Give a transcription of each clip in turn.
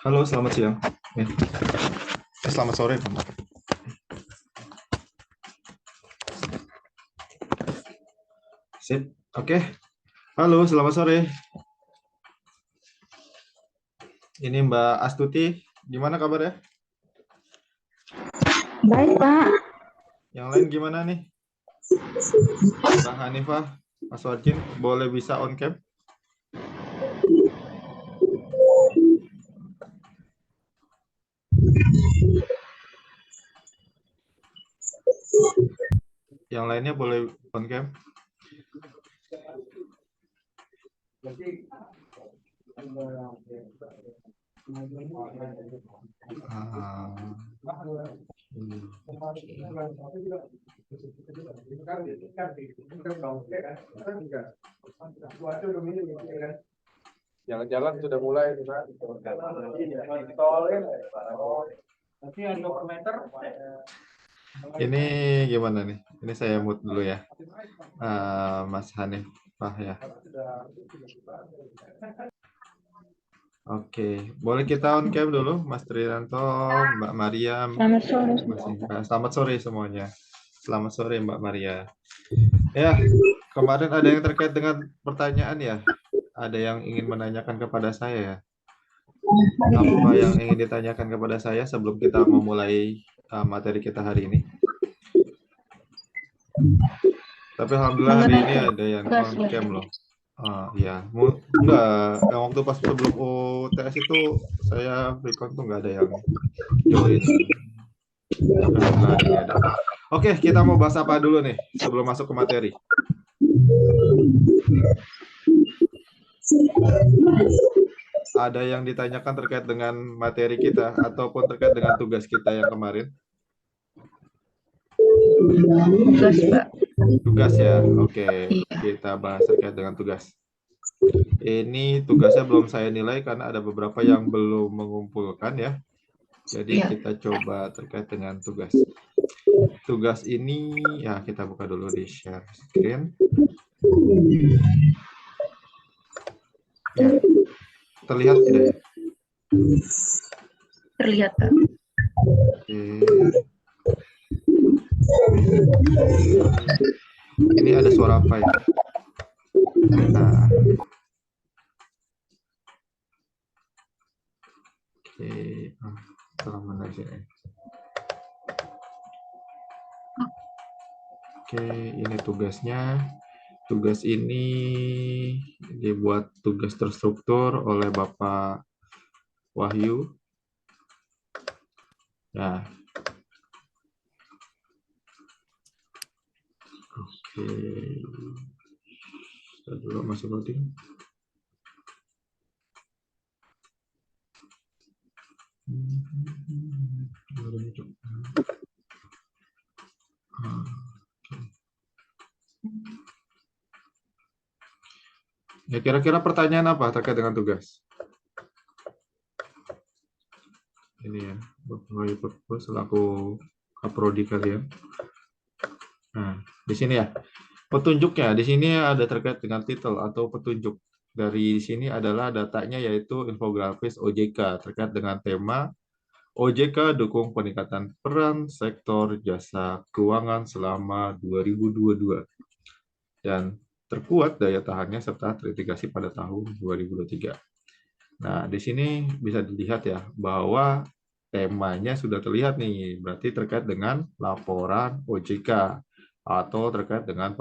Halo, selamat siang. Eh, selamat sore, Bang. Sip. Oke. Halo, selamat sore. Ini Mbak Astuti. Gimana kabarnya? Baik, Pak. Yang lain gimana nih? Mbak Hanifah, Mas Warjin, boleh bisa on cam? Yang lainnya boleh on cam? Ah, Jalan-jalan sudah mulai nih, Pak. Ini gimana nih? Ini saya mute dulu ya. Mas Hanifah ya. Oke, boleh kita on cam dulu, Mas Triranto, Mbak Mariam, Selamat sore. Mas Indra. Selamat sore semuanya. Selamat sore Mbak Maria. Ya, kemarin ada yang terkait dengan pertanyaan ya. Ada yang ingin menanyakan kepada saya ya. Apa yang ingin ditanyakan kepada saya sebelum kita memulai materi kita hari ini? Tapi alhamdulillah hari ini ada yang on cam loh. Ya, enggak. Yang waktu pas sebelum UTS itu saya recon tuh nggak ada yang join. Alhamdulillah hari ini ada. Oke, kita mau bahas apa dulu nih sebelum masuk ke materi? Ada yang ditanyakan terkait dengan materi kita ataupun terkait dengan tugas kita yang kemarin? Tugas, Pak. Tugas ya, oke. Kita bahas terkait dengan tugas. Ini tugasnya belum saya nilai karena ada beberapa yang belum mengumpulkan ya. Jadi kita coba terkait dengan tugas. Tugas ini ya kita buka dulu di share screen. Ya, terlihat tidak ya? Terlihat, Pak. Oke. Ini ada suara apa ya? Nah. Oke. Mana sini? Oke, ini tugasnya. Tugas ini dibuat tugas terstruktur oleh Bapak Wahyu. Nah. Oke. Kita dulu masih loading. Ya, kira-kira pertanyaan apa terkait dengan tugas? Ini ya, Bapak selaku kaprodi kalian. Nah, di sini ya. Petunjuknya di sini ada terkait dengan titel atau petunjuk. Dari sini adalah datanya yaitu infografis OJK terkait dengan tema OJK dukung peningkatan peran sektor jasa keuangan selama 2022 dan terkuat daya tahannya serta terintegrasi pada tahun 2023. Nah, di sini bisa dilihat ya bahwa temanya sudah terlihat nih, berarti terkait dengan laporan OJK atau terkait dengan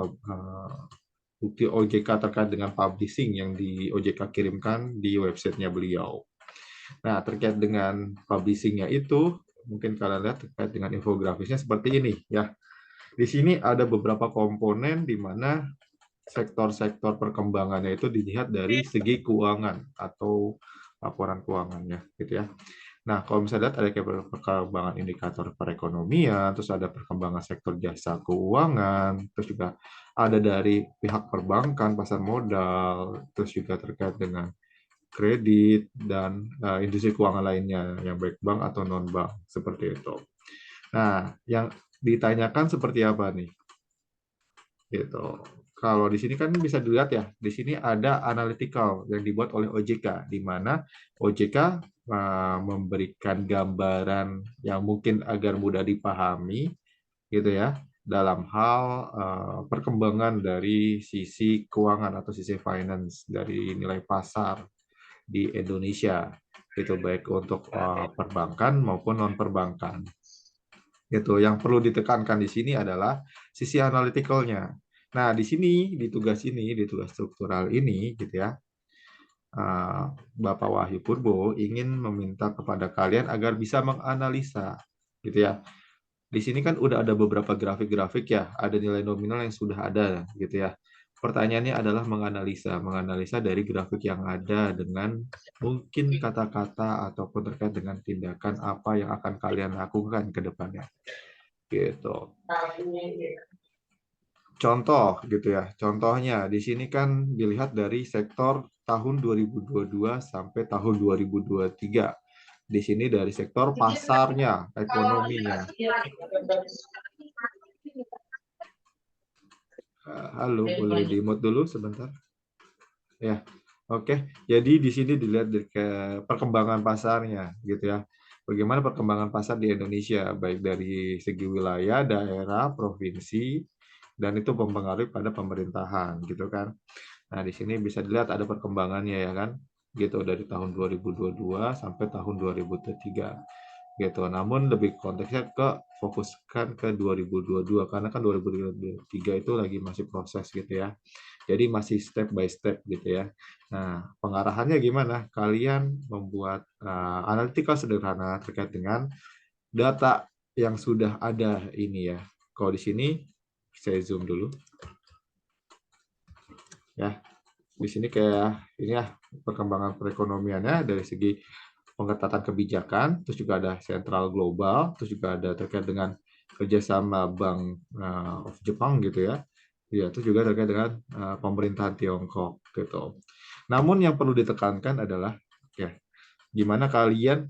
bukti OJK terkait dengan publishing yang di OJK kirimkan di websitenya beliau. Nah, terkait dengan publishingnya itu, mungkin kalian lihat terkait dengan infografisnya seperti ini ya. Di sini ada beberapa komponen di mana sektor-sektor perkembangannya itu dilihat dari segi keuangan atau laporan keuangannya, gitu ya. Nah, kalau misalnya lihat ada perkembangan indikator perekonomian, terus ada perkembangan sektor jasa keuangan, terus juga ada dari pihak perbankan, pasar modal, terus juga terkait dengan kredit dan industri keuangan lainnya, yang baik bank atau non-bank, seperti itu. Nah, yang ditanyakan seperti apa nih? Gitu. kalau di sini kan bisa dilihat ya, di sini ada analytical yang dibuat oleh OJK, di mana OJK memberikan gambaran yang mungkin agar mudah dipahami, gitu ya, dalam hal perkembangan dari sisi keuangan atau sisi finance dari nilai pasar di Indonesia, itu baik untuk perbankan maupun non perbankan. Gitu. Yang perlu ditekankan di sini adalah sisi analytical-nya. Nah, di sini, di tugas struktural ini, gitu ya, Bapak Wahyu Purbo ingin meminta kepada kalian agar bisa menganalisa, gitu ya. Di sini kan udah ada beberapa grafik-grafik ya, ada nilai nominal yang sudah ada, gitu ya. Pertanyaannya adalah menganalisa dari grafik yang ada dengan mungkin kata-kata ataupun terkait dengan tindakan apa yang akan kalian lakukan ke depannya. Gitu. Contoh gitu ya. Contohnya di sini kan dilihat dari sektor tahun 2022 sampai tahun 2023. Di sini dari sektor pasarnya, ekonominya. Halo, boleh di-mute dulu sebentar? Ya. Oke. Jadi di sini dilihat dari perkembangan pasarnya gitu ya. Bagaimana perkembangan pasar di Indonesia baik dari segi wilayah, daerah, provinsi, dan itu mempengaruhi pada pemerintahan gitu kan. Nah, di sini bisa dilihat ada perkembangannya ya kan. Gitu dari tahun 2022 sampai tahun 2023 gitu. Namun lebih konteksnya fokuskan ke 2022 karena kan 2023 itu lagi masih proses gitu ya. Jadi masih step by step gitu ya. Nah, pengarahannya gimana? Kalian membuat analitika sederhana terkait dengan data yang sudah ada ini ya. Kalau di sini saya zoom dulu. Ya, di sini kayak ini ya perkembangan perekonomiannya dari segi pengetatan kebijakan, terus juga ada sentral global, terus juga ada terkait dengan kerjasama Bank of Jepang gitu ya. Ya, itu juga terkait dengan pemerintahan Tiongkok gitu. Namun yang perlu ditekankan adalah ya gimana kalian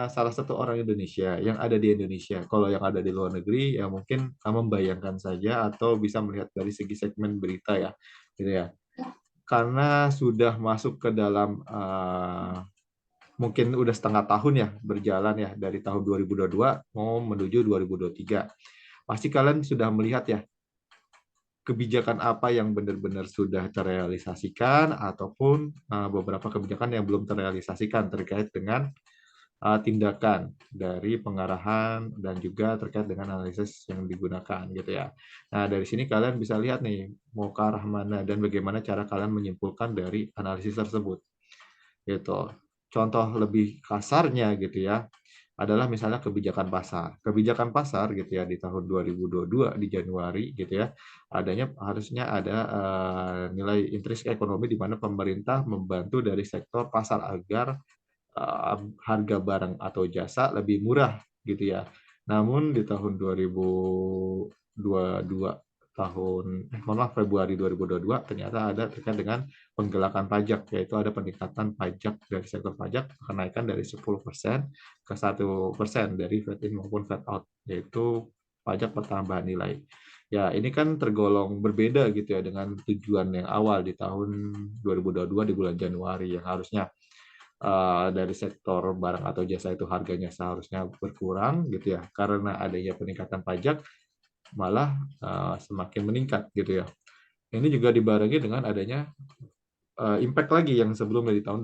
salah satu orang Indonesia yang ada di Indonesia. Kalau yang ada di luar negeri ya mungkin membayangkan saja atau bisa melihat dari segi segmen berita ya, gitu ya. Karena sudah masuk ke dalam mungkin udah setengah tahun ya berjalan ya dari tahun 2022 mau menuju 2023. Pasti kalian sudah melihat ya kebijakan apa yang benar-benar sudah terrealisasikan ataupun beberapa kebijakan yang belum terrealisasikan terkait dengan tindakan dari pengarahan dan juga terkait dengan analisis yang digunakan gitu ya. Nah, dari sini kalian bisa lihat nih mau ke arah mana dan bagaimana cara kalian menyimpulkan dari analisis tersebut. Gitu. Contoh lebih kasarnya gitu ya adalah misalnya kebijakan pasar. Kebijakan pasar gitu ya di tahun 2022 di Januari gitu ya, harusnya ada nilai intrinsik ekonomi di mana pemerintah membantu dari sektor pasar agar harga barang atau jasa lebih murah gitu ya. Namun di tahun 2022 Februari 2022 ternyata ada terkait dengan penggelakan pajak, yaitu ada peningkatan pajak dari sektor pajak, kenaikan dari 10% ke 1% dari VAT in maupun VAT out, yaitu pajak pertambahan nilai. Ya, ini kan tergolong berbeda gitu ya dengan tujuan yang awal di tahun 2022 di bulan Januari yang harusnya dari sektor barang atau jasa itu harganya seharusnya berkurang gitu ya karena adanya peningkatan pajak malah semakin meningkat gitu ya. Ini juga dibarengi dengan adanya impact lagi yang sebelumnya di tahun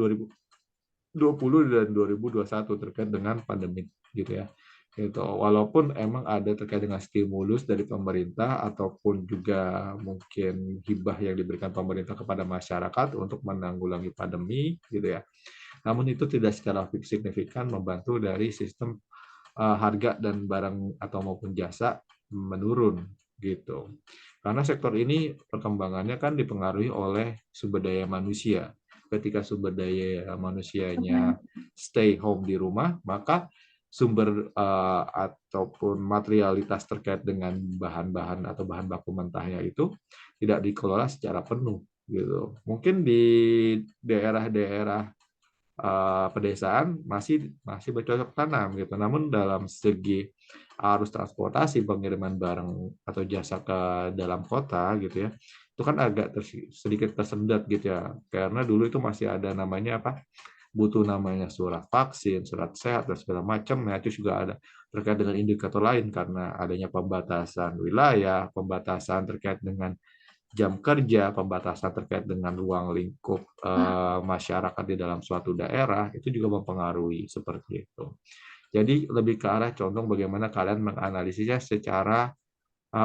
2020 dan 2021 terkait dengan pandemi gitu ya. Gitu. Walaupun emang ada terkait dengan stimulus dari pemerintah ataupun juga mungkin hibah yang diberikan pemerintah kepada masyarakat untuk menanggulangi pandemi gitu ya. Namun itu tidak secara signifikan membantu dari sistem harga dan barang atau maupun jasa menurun gitu. Karena sektor ini perkembangannya kan dipengaruhi oleh sumber daya manusia. Ketika sumber daya manusianya stay home di rumah, maka sumber ataupun materialitas terkait dengan bahan-bahan atau bahan baku mentahnya itu tidak dikelola secara penuh gitu. Mungkin di daerah-daerah pedesaan masih masih bercocok tanam gitu. Namun dalam segi arus transportasi pengiriman barang atau jasa ke dalam kota gitu ya, itu kan agak sedikit tersendat gitu ya. Karena dulu itu masih ada namanya apa? Butuh namanya surat vaksin, surat sehat dan segala macam. Nah, itu juga ada terkait dengan indikator lain karena adanya pembatasan wilayah, pembatasan terkait dengan jam kerja, pembatasan terkait dengan ruang lingkup masyarakat di dalam suatu daerah, itu juga mempengaruhi seperti itu. Jadi lebih ke arah condong bagaimana kalian menganalisisnya secara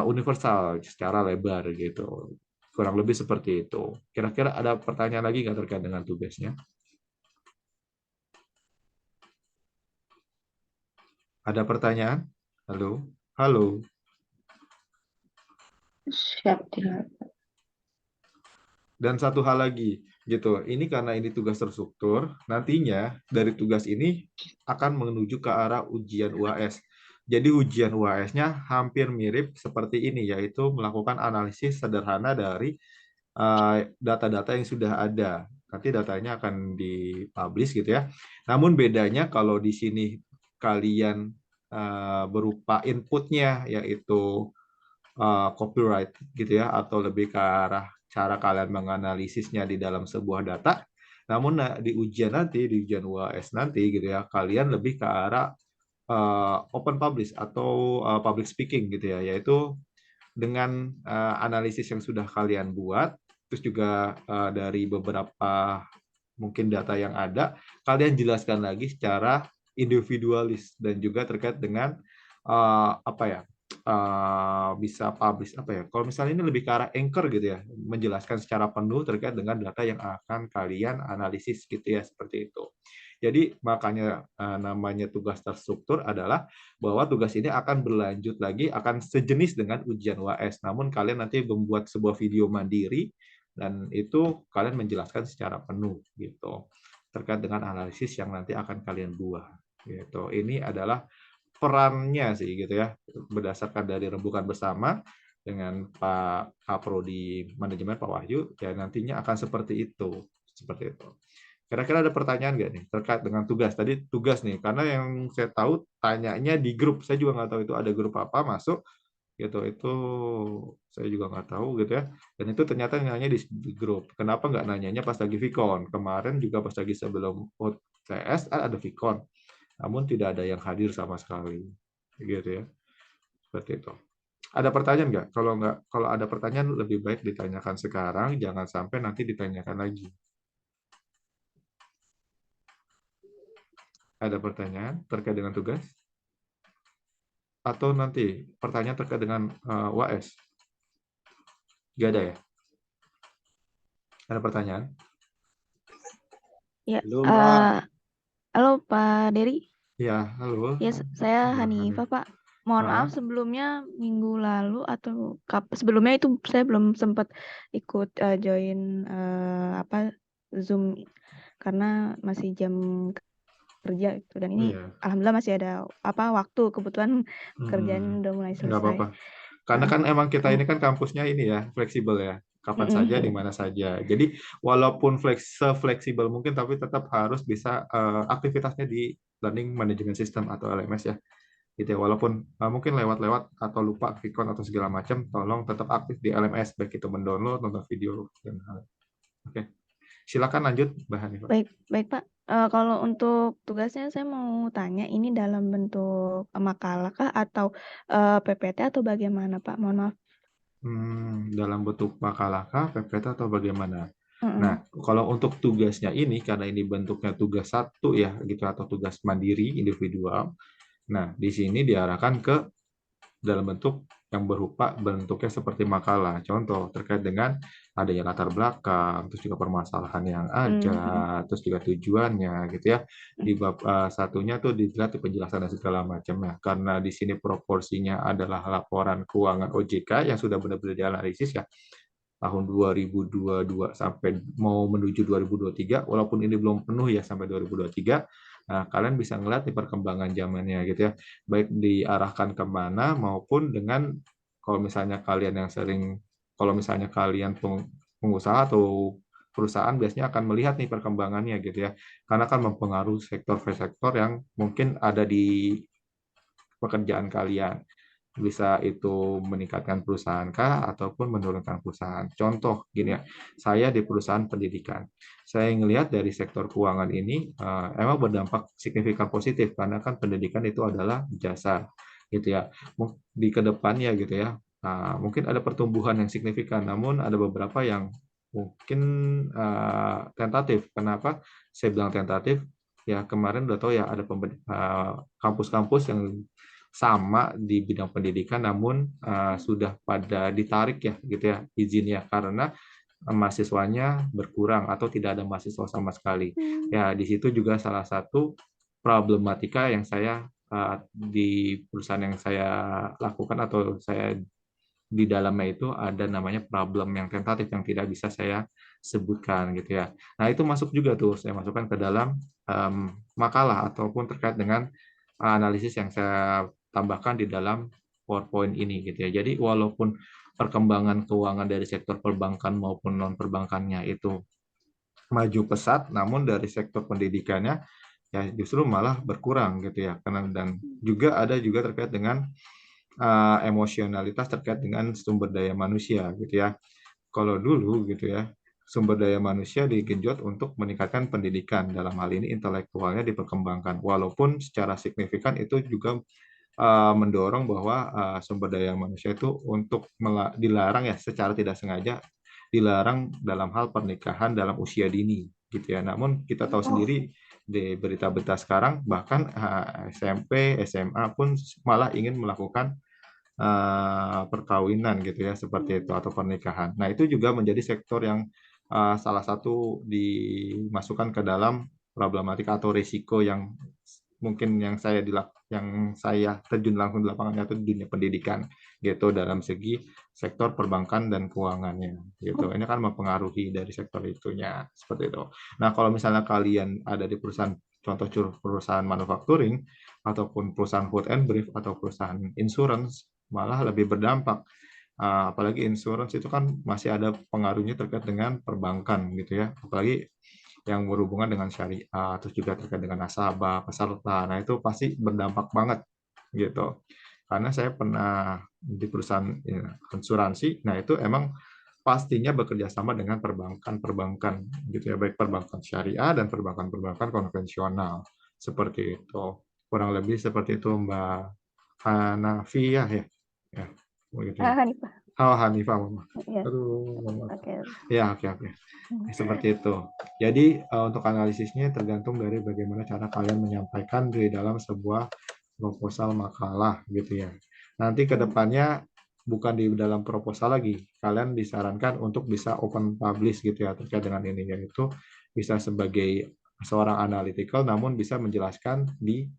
universal, secara lebar gitu. Kurang lebih seperti itu. Kira-kira ada pertanyaan lagi nggak terkait dengan tugasnya? Ada pertanyaan? Halo? Halo? Siap tidak. Dan satu hal lagi, gitu. Ini karena ini tugas terstruktur, nantinya dari tugas ini akan menuju ke arah ujian UAS. Jadi ujian UAS-nya hampir mirip seperti ini, yaitu melakukan analisis sederhana dari data-data yang sudah ada. Nanti datanya akan dipublish gitu ya. Namun bedanya kalau di sini kalian berupa inputnya, yaitu copyright gitu ya, atau lebih ke arah cara kalian menganalisisnya di dalam sebuah data. Namun di ujian nanti, di ujian UAS nanti gitu ya, kalian lebih ke arah open publish atau public speaking gitu ya, yaitu dengan analisis yang sudah kalian buat, terus juga dari beberapa mungkin data yang ada, kalian jelaskan lagi secara individualis dan juga terkait dengan apa ya, bisa publish apa ya? Kalau misalnya ini lebih ke arah anchor gitu ya, menjelaskan secara penuh terkait dengan data yang akan kalian analisis gitu ya, seperti itu. Jadi makanya namanya tugas terstruktur adalah bahwa tugas ini akan berlanjut lagi, akan sejenis dengan ujian UAS. Namun kalian nanti membuat sebuah video mandiri dan itu kalian menjelaskan secara penuh gitu terkait dengan analisis yang nanti akan kalian buat gitu. Ini adalah perannya sih gitu ya, berdasarkan dari rembukan bersama dengan Pak Kaprodi Manajemen Pak Wahyu ya, nantinya akan seperti itu, seperti itu. Kira-kira ada pertanyaan nggak nih terkait dengan tugas? Tadi tugas nih, karena yang saya tahu tanyanya di grup, saya juga nggak tahu itu ada grup apa masuk gitu. Itu saya juga nggak tahu gitu ya. Dan itu ternyata nanya di grup. Kenapa nggak nanyanya pas lagi Vicon? Kemarin juga pas lagi sebelum OTS ada Vicon, namun tidak ada yang hadir sama sekali, gitu ya. Seperti itu. Ada pertanyaan nggak? Kalau ada pertanyaan lebih baik ditanyakan sekarang, jangan sampai nanti ditanyakan lagi. Ada pertanyaan terkait dengan tugas? Atau nanti pertanyaan terkait dengan UAS? Nggak ada ya? Ada pertanyaan? Ya, Belum, Pak. halo Pak Dery. Ya, halo. Ya, saya Mbak Hanif. Hanifah, Pak. Mohon maaf sebelumnya minggu lalu atau sebelumnya itu saya belum sempat ikut join apa Zoom karena masih jam kerja gitu. Dan ini Iya. alhamdulillah masih ada apa waktu, kebetulan kerjaan Mm-mm. udah mulai Nggak selesai. apa-apa. Karena kan emang kita Kem- ini kan kampusnya ini ya, fleksibel ya. Kapan saja, di mm-mm. mana saja. Jadi walaupun se-fleksibel mungkin, tapi tetap harus bisa aktivitasnya di Learning Management System atau LMS ya. Gitu ya. Walaupun mungkin lewat-lewat atau lupa Vicon atau segala macam, tolong tetap aktif di LMS, baik itu mendownload, nonton video, dan hal. Oke. Silakan lanjut, Mbak Hanifah. Baik, baik Pak. Kalau untuk tugasnya saya mau tanya, ini dalam bentuk makalah kah atau PPT atau bagaimana Pak? Mohon maaf. Dalam bentuk makalah kah, PPT atau bagaimana? Mm-mm. Nah, kalau untuk tugasnya ini, karena ini bentuknya tugas satu ya, gitu atau tugas mandiri individual. Nah, di sini diarahkan ke dalam bentuk yang berupa bentuknya seperti makalah. Contoh terkait dengan adanya latar belakang, terus juga permasalahan yang ada, Mm-mm. terus juga tujuannya gitu ya. Di bab satunya tuh dilihat di penjelasan dan segala macamnya. Karena di sini proporsinya adalah laporan keuangan OJK yang sudah benar-benar dianalisis ya tahun 2022 sampai mau menuju 2023, walaupun ini belum penuh ya sampai 2023. Nah, kalian bisa ngeliat di perkembangan zamannya gitu ya, baik diarahkan kemana maupun dengan kalau misalnya kalian yang sering, kalau misalnya kalian pengusaha atau perusahaan biasanya akan melihat nih perkembangannya gitu ya, karena kan mempengaruhi sektor-sektor yang mungkin ada di pekerjaan kalian. Bisa itu meningkatkan perusahaan kah ataupun menurunkan perusahaan. Contoh gini ya, saya di perusahaan pendidikan. Saya ngelihat dari sektor keuangan ini emang berdampak signifikan positif karena kan pendidikan itu adalah jasa gitu ya. Di kedepannya gitu ya, mungkin ada pertumbuhan yang signifikan, namun ada beberapa yang mungkin tentatif. Kenapa saya bilang tentatif? Ya kemarin udah tahu ya ada kampus-kampus yang sama di bidang pendidikan, namun sudah pada ditarik ya gitu ya izinnya karena mahasiswanya berkurang atau tidak ada mahasiswa sama sekali. Ya di situ juga salah satu problematika yang saya di perusahaan yang saya lakukan atau saya di dalamnya itu ada namanya problem yang tentatif yang tidak bisa saya sebutkan gitu ya. Nah itu masuk juga tuh saya masukkan ke dalam makalah ataupun terkait dengan analisis yang saya tambahkan di dalam PowerPoint ini gitu ya. Jadi walaupun perkembangan keuangan dari sektor perbankan maupun non perbankannya itu maju pesat, namun dari sektor pendidikannya ya justru malah berkurang gitu ya. Karena dan juga ada juga terkait dengan emosionalitas terkait dengan sumber daya manusia gitu ya. Kalau dulu gitu ya, sumber daya manusia digenjot untuk meningkatkan pendidikan, dalam hal ini intelektualnya diperkembangkan. Walaupun secara signifikan itu juga mendorong bahwa sumber daya manusia itu untuk dilarang ya secara tidak sengaja dilarang dalam hal pernikahan dalam usia dini gitu ya. Namun kita tahu sendiri di berita-berita sekarang bahkan SMP, SMA pun malah ingin melakukan perkawinan gitu ya seperti itu atau pernikahan. Nah itu juga menjadi sektor yang salah satu dimasukkan ke dalam problematika atau risiko yang mungkin yang saya terjun langsung di lapangannya itu di dunia pendidikan gitu dalam segi sektor perbankan dan keuangannya gitu. Ini kan mempengaruhi dari sektor itunya seperti itu. Nah kalau misalnya kalian ada di perusahaan contoh perusahaan manufacturing ataupun perusahaan food and beverage atau perusahaan insurance malah lebih berdampak. Apalagi insurance itu kan masih ada pengaruhnya terkait dengan perbankan gitu ya. Apalagi yang berhubungan dengan syariah, terus juga terkait dengan nasabah, peserta. Nah itu pasti berdampak banget gitu. Karena saya pernah di perusahaan ya, asuransi, nah itu emang pastinya bekerja sama dengan perbankan-perbankan gitu ya, baik perbankan syariah dan perbankan-perbankan konvensional seperti itu. Kurang lebih seperti itu Mbak Hanafiyah ya. Ya, begitu ya. Hanifah. Oh, Hanifah, Mama. Ya. Aduh, Mama. Oke. Ya, oke. Seperti itu. Jadi, untuk analisisnya tergantung dari bagaimana cara kalian menyampaikan di dalam sebuah proposal makalah gitu ya. Nanti ke depannya bukan di dalam proposal lagi. Kalian disarankan untuk bisa open publish gitu ya terkait dengan ini, yaitu bisa sebagai seorang analytical namun bisa menjelaskan di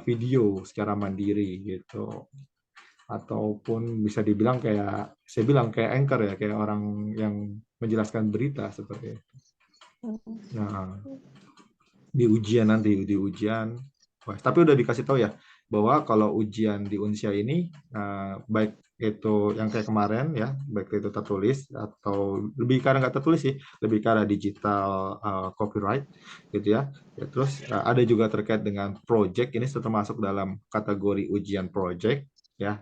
video secara mandiri gitu. Ataupun bisa dibilang kayak saya bilang kayak anchor ya, kayak orang yang menjelaskan berita seperti itu. Nah, di ujian nanti di ujian, tapi udah dikasih tahu ya bahwa kalau ujian di Unsia ini baik itu yang kayak kemarin ya, baik itu tertulis atau lebih karena nggak tertulis sih, lebih karena digital copyright gitu ya. Ya terus ada juga terkait dengan project, ini termasuk dalam kategori ujian project ya,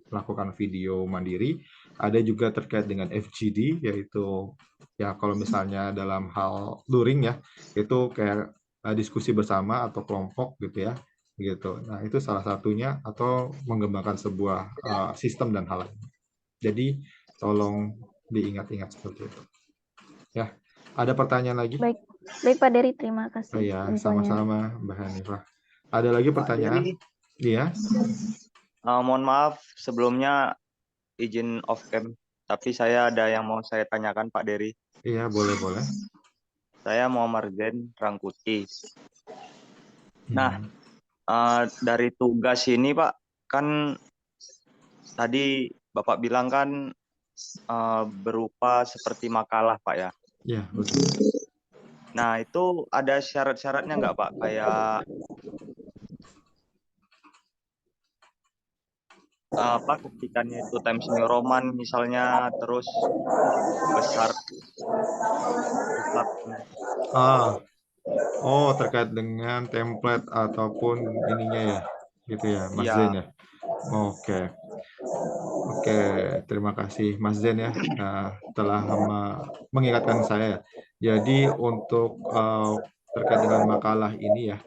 melakukan video mandiri. Ada juga terkait dengan FGD yaitu ya kalau misalnya dalam hal luring ya itu kayak diskusi bersama atau kelompok gitu ya gitu. Nah itu salah satunya atau mengembangkan sebuah sistem dan hal lain. Jadi tolong diingat-ingat seperti itu. Ya, ada pertanyaan lagi? Baik, baik Pak Dery, terima kasih Iya, infonya. sama-sama Mbak Hanifah. Ada lagi pertanyaan? Iya. Mohon maaf sebelumnya izin off cam, tapi saya ada yang mau saya tanyakan Pak Dery. Iya, boleh. Saya Muhammad Zen Rangkuti. Nah, dari tugas ini Pak, kan tadi Bapak bilang kan berupa seperti makalah Pak ya. Iya, betul. Nah, itu ada syarat-syaratnya nggak Pak? Kayak apa ketikannya itu Times New Roman misalnya, terus besar besar Ah, oh terkait dengan template ataupun ininya ya, gitu ya, Mas iya. Zen ya. Oke, oke, terima kasih Mas Zen ya, telah mengingatkan saya. Jadi untuk terkait dengan makalah ini ya,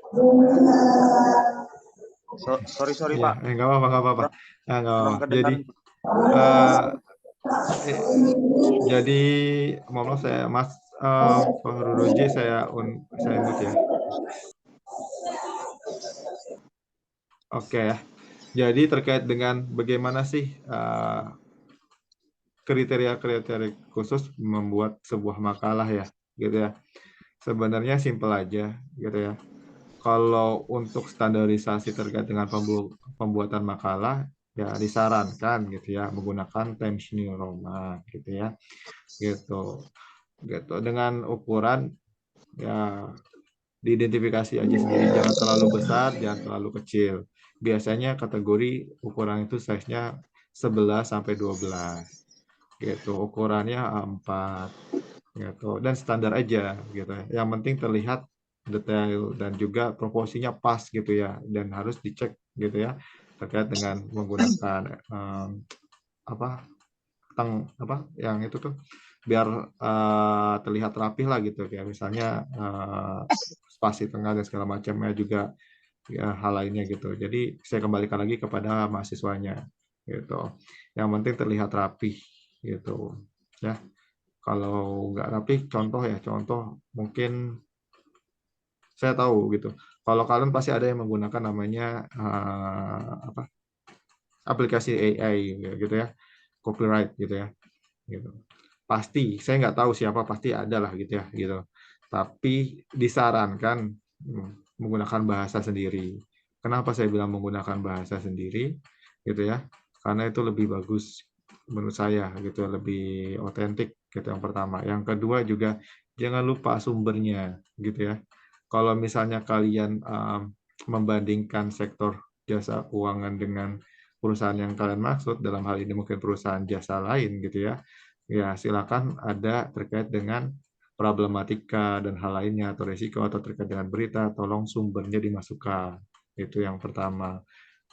Sorry iya, Pak, nggak apa-apa, nggak apa-apa, kurang, nggak kurang apa-apa. Jadi, kedengaran. eh, eh, jadi, mohon maaf saya, Mas Pak Rudoji, saya mute ya. Oke ya. Jadi terkait dengan bagaimana sih kriteria-kriteria khusus membuat sebuah makalah ya, gitu ya. Sebenarnya simpel aja, gitu ya. Kalau untuk standarisasi terkait dengan pembuatan makalah, ya disarankan gitu ya menggunakan Times New Roman, gitu ya, gitu, gitu. Dengan ukuran ya diidentifikasi aja sendiri, jangan terlalu besar, jangan terlalu kecil. Biasanya kategori ukuran itu size-nya 11 sampai 12 gitu. Ukurannya A4 gitu dan standar aja gitu. Yang penting terlihat detail dan juga proporsinya pas gitu ya dan harus dicek gitu ya terkait dengan menggunakan apa apa yang itu tuh biar terlihat rapih lah gitu kayak misalnya spasi tengah dan segala macamnya juga ya hal lainnya gitu. Jadi saya kembalikan lagi kepada mahasiswanya gitu. Yang penting terlihat rapih gitu. Ya, kalau nggak rapih contoh ya, contoh mungkin saya tahu gitu. Kalau kalian pasti ada yang menggunakan namanya apa? Aplikasi AI gitu ya. Copyright gitu ya. Gitu. Pasti, saya nggak tahu siapa, pasti ada lah gitu ya, gitu. Tapi disarankan menggunakan bahasa sendiri. Kenapa saya bilang menggunakan bahasa sendiri, gitu ya? Karena itu lebih bagus menurut saya, gitu, lebih otentik, gitu yang pertama. Yang kedua juga jangan lupa sumbernya, gitu ya. Kalau misalnya kalian membandingkan sektor jasa keuangan dengan perusahaan yang kalian maksud, dalam hal ini mungkin perusahaan jasa lain, gitu ya. Ya, silakan ada terkait dengan problematika dan hal lainnya atau risiko atau terkait dengan berita, tolong sumbernya dimasukkan. Itu yang pertama,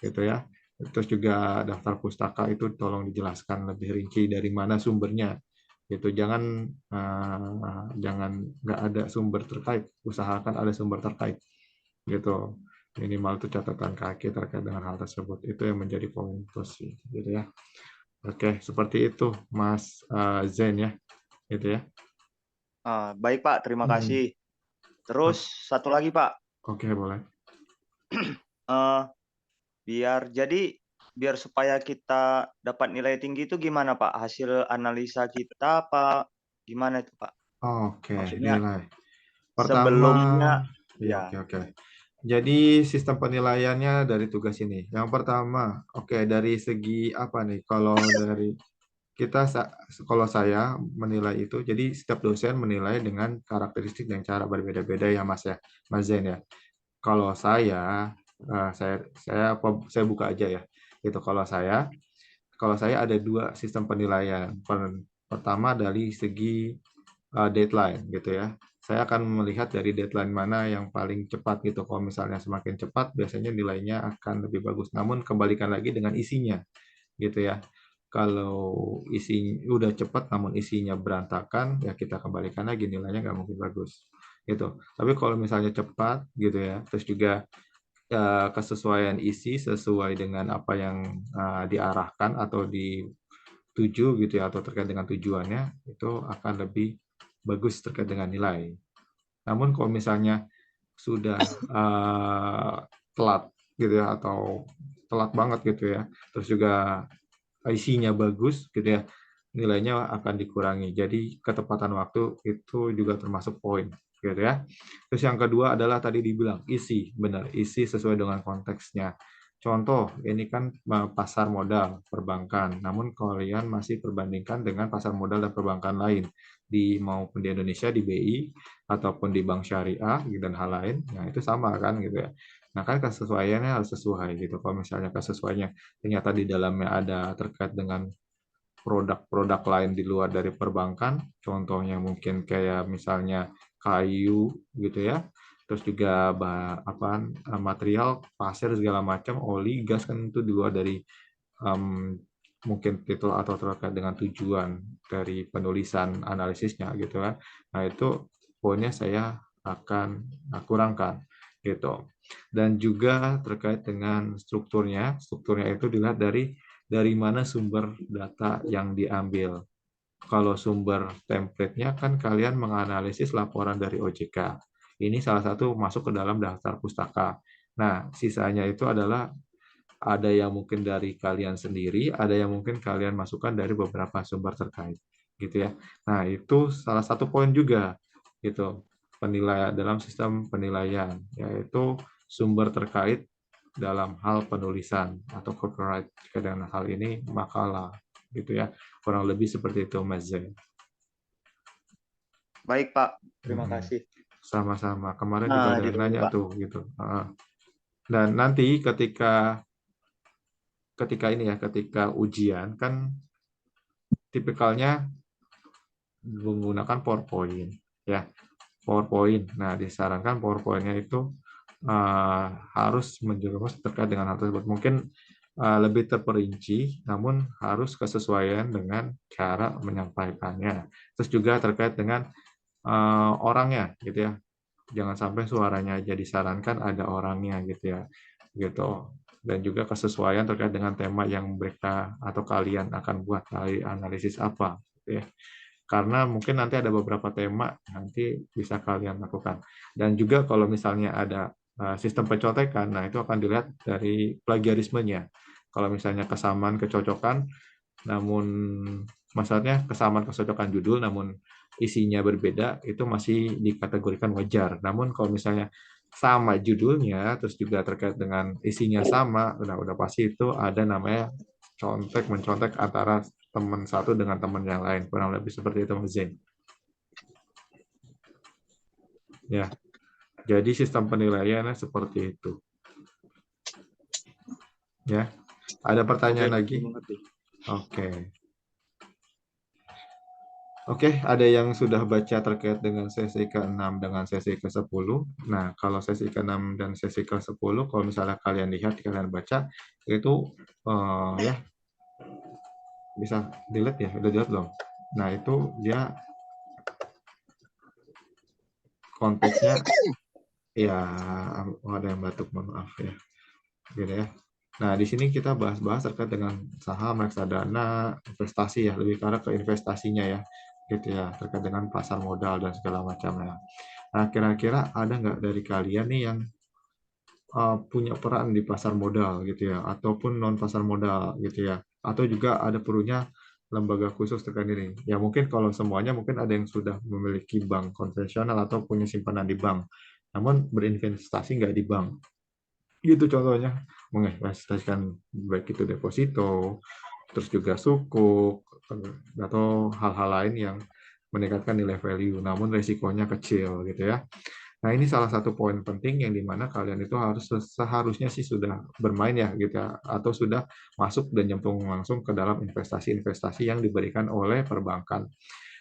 gitu ya. Terus juga daftar pustaka itu tolong dijelaskan lebih rinci dari mana sumbernya. Itu jangan nggak ada sumber terkait, usahakan ada sumber terkait. Gitu. Minimal itu catatan kaki terkait dengan hal tersebut. Itu yang menjadi poin plus gitu ya. Oke, seperti itu Mas Zen ya, gitu ya. Baik Pak, terima Hmm. kasih. Terus satu lagi Pak, Oke, boleh. eh, biar supaya kita dapat nilai tinggi itu gimana Pak? Hasil analisa kita apa gimana itu Pak? Oke, Maksudnya nilai. Pertama, sebelumnya ya ya. oke. Jadi sistem penilaiannya dari tugas ini. Yang pertama, oke dari segi apa nih? Kalau dari kita, kalau saya menilai itu, jadi setiap dosen menilai dengan karakteristik dan cara berbeda-beda ya Mas ya, Mas Zen ya. Kalau saya buka aja ya. Itu kalau saya ada dua sistem penilaian. Pertama dari segi deadline gitu ya. Saya akan melihat dari deadline mana yang paling cepat gitu. Kalau misalnya semakin cepat, biasanya nilainya akan lebih bagus. Namun kembalikan lagi dengan isinya gitu ya. Kalau isi udah cepat namun isinya berantakan, ya kita kembalikan lagi nilainya nggak mungkin bagus gitu. Tapi kalau misalnya cepat gitu ya, terus juga kesesuaian isi sesuai dengan apa yang diarahkan atau dituju gitu ya atau terkait dengan tujuannya itu akan lebih bagus terkait dengan nilai. Namun kalau misalnya sudah telat gitu ya atau telat banget gitu ya, terus juga isinya bagus gitu ya, nilainya akan dikurangi. Jadi ketepatan waktu itu juga termasuk poin gitu ya. Terus yang kedua adalah tadi dibilang isi, benar, isi sesuai dengan konteksnya. Contoh, ini kan pasar modal perbankan, namun kalian masih perbandingkan dengan pasar modal dan perbankan lain maupun di Indonesia di BI ataupun di bank syariah dan hal lain, nah itu sama kan gitu ya. Nah, kan kesesuaiannya harus sesuai gitu. Kalau misalnya kesesuaiannya ternyata di dalamnya ada terkait dengan produk-produk lain di luar dari perbankan, contohnya mungkin kayak misalnya kayu gitu ya, terus juga material, pasir segala macam, oli, gas kan itu di luar dari mungkin titel atau terkait dengan tujuan dari penulisan analisisnya gitu kan. Nah, itu poinnya saya akan kurangkan gitu. Dan juga terkait dengan strukturnya itu dilihat dari mana sumber data yang diambil. Kalau sumber template-nya kan kalian menganalisis laporan dari OJK. Ini salah satu masuk ke dalam daftar pustaka. Nah, sisanya itu adalah ada yang mungkin dari kalian sendiri, ada yang mungkin kalian masukkan dari beberapa sumber terkait, gitu ya. Nah, itu salah satu poin juga, gitu. Penilaian dalam sistem penilaian, yaitu sumber terkait dalam hal penulisan atau copyright dengan hal ini makalah, gitu ya. Kurang lebih seperti itu, Mas Zain. Baik, Pak. Terima kasih. Sama-sama. Kemarin Nah, juga ada di yang dulu, nanya Pak. tuh, gitu. Dan nanti ketika ketika ujian kan tipikalnya menggunakan PowerPoint ya. PowerPoint. Nah, disarankan PowerPoint-nya itu harus menjelaskan terkait dengan hal tersebut. Mungkin lebih terperinci, namun harus kesesuaian dengan cara menyampaikannya. Terus juga terkait dengan orangnya, gitu ya. Jangan sampai suaranya aja disarankan ada orangnya, gitu ya. Gitu. Dan juga kesesuaian terkait dengan tema yang mereka atau kalian akan buat analisis apa, gitu ya. Karena mungkin nanti ada beberapa tema nanti bisa kalian lakukan. Dan juga kalau misalnya ada sistem pencontekan, nah itu akan dilihat dari plagiarismenya. Kalau misalnya kesamaan kecocokan, namun maksudnya kesamaan kecocokan judul, namun isinya berbeda, itu masih dikategorikan wajar. Namun kalau misalnya sama judulnya, terus juga terkait dengan isinya sama, udah pasti itu ada namanya mencontek antara teman satu dengan teman yang lain. Kurang lebih seperti itu, Mas Zain. Ya, jadi sistem penilaiannya seperti itu. Ya, ada pertanyaan lagi? Oke. Oke, ada yang sudah baca terkait dengan sesi ke-6 dengan sesi ke-10. Nah, kalau sesi ke-6 dan sesi ke-10, kalau misalnya kalian lihat, kalian baca, itu ya bisa dilihat ya, udah dilihat belum? Nah, itu dia konteksnya, ya ada yang batuk, mohon maaf ya. Gitu ya. Nah, di sini kita bahas-bahas terkait dengan saham, reksadana, investasi ya, lebih ke arah ke investasinya ya, gitu ya, terkait dengan pasar modal dan segala macamnya. Nah, kira-kira ada nggak dari kalian nih yang punya peran di pasar modal gitu ya, ataupun non pasar modal gitu ya, atau juga ada perlunya lembaga khusus terkait ini. Ya mungkin kalau semuanya mungkin ada yang sudah memiliki bank konvensional atau punya simpanan di bank, namun berinvestasi nggak di bank. Gitu contohnya, menginvestasikan baik itu deposito, terus juga sukuk, atau hal-hal lain yang meningkatkan nilai value, namun resikonya kecil gitu ya. Nah, ini salah satu poin penting yang dimana kalian itu harus seharusnya sih sudah bermain ya gitu ya, atau sudah masuk dan nyemplung langsung ke dalam investasi-investasi yang diberikan oleh perbankan.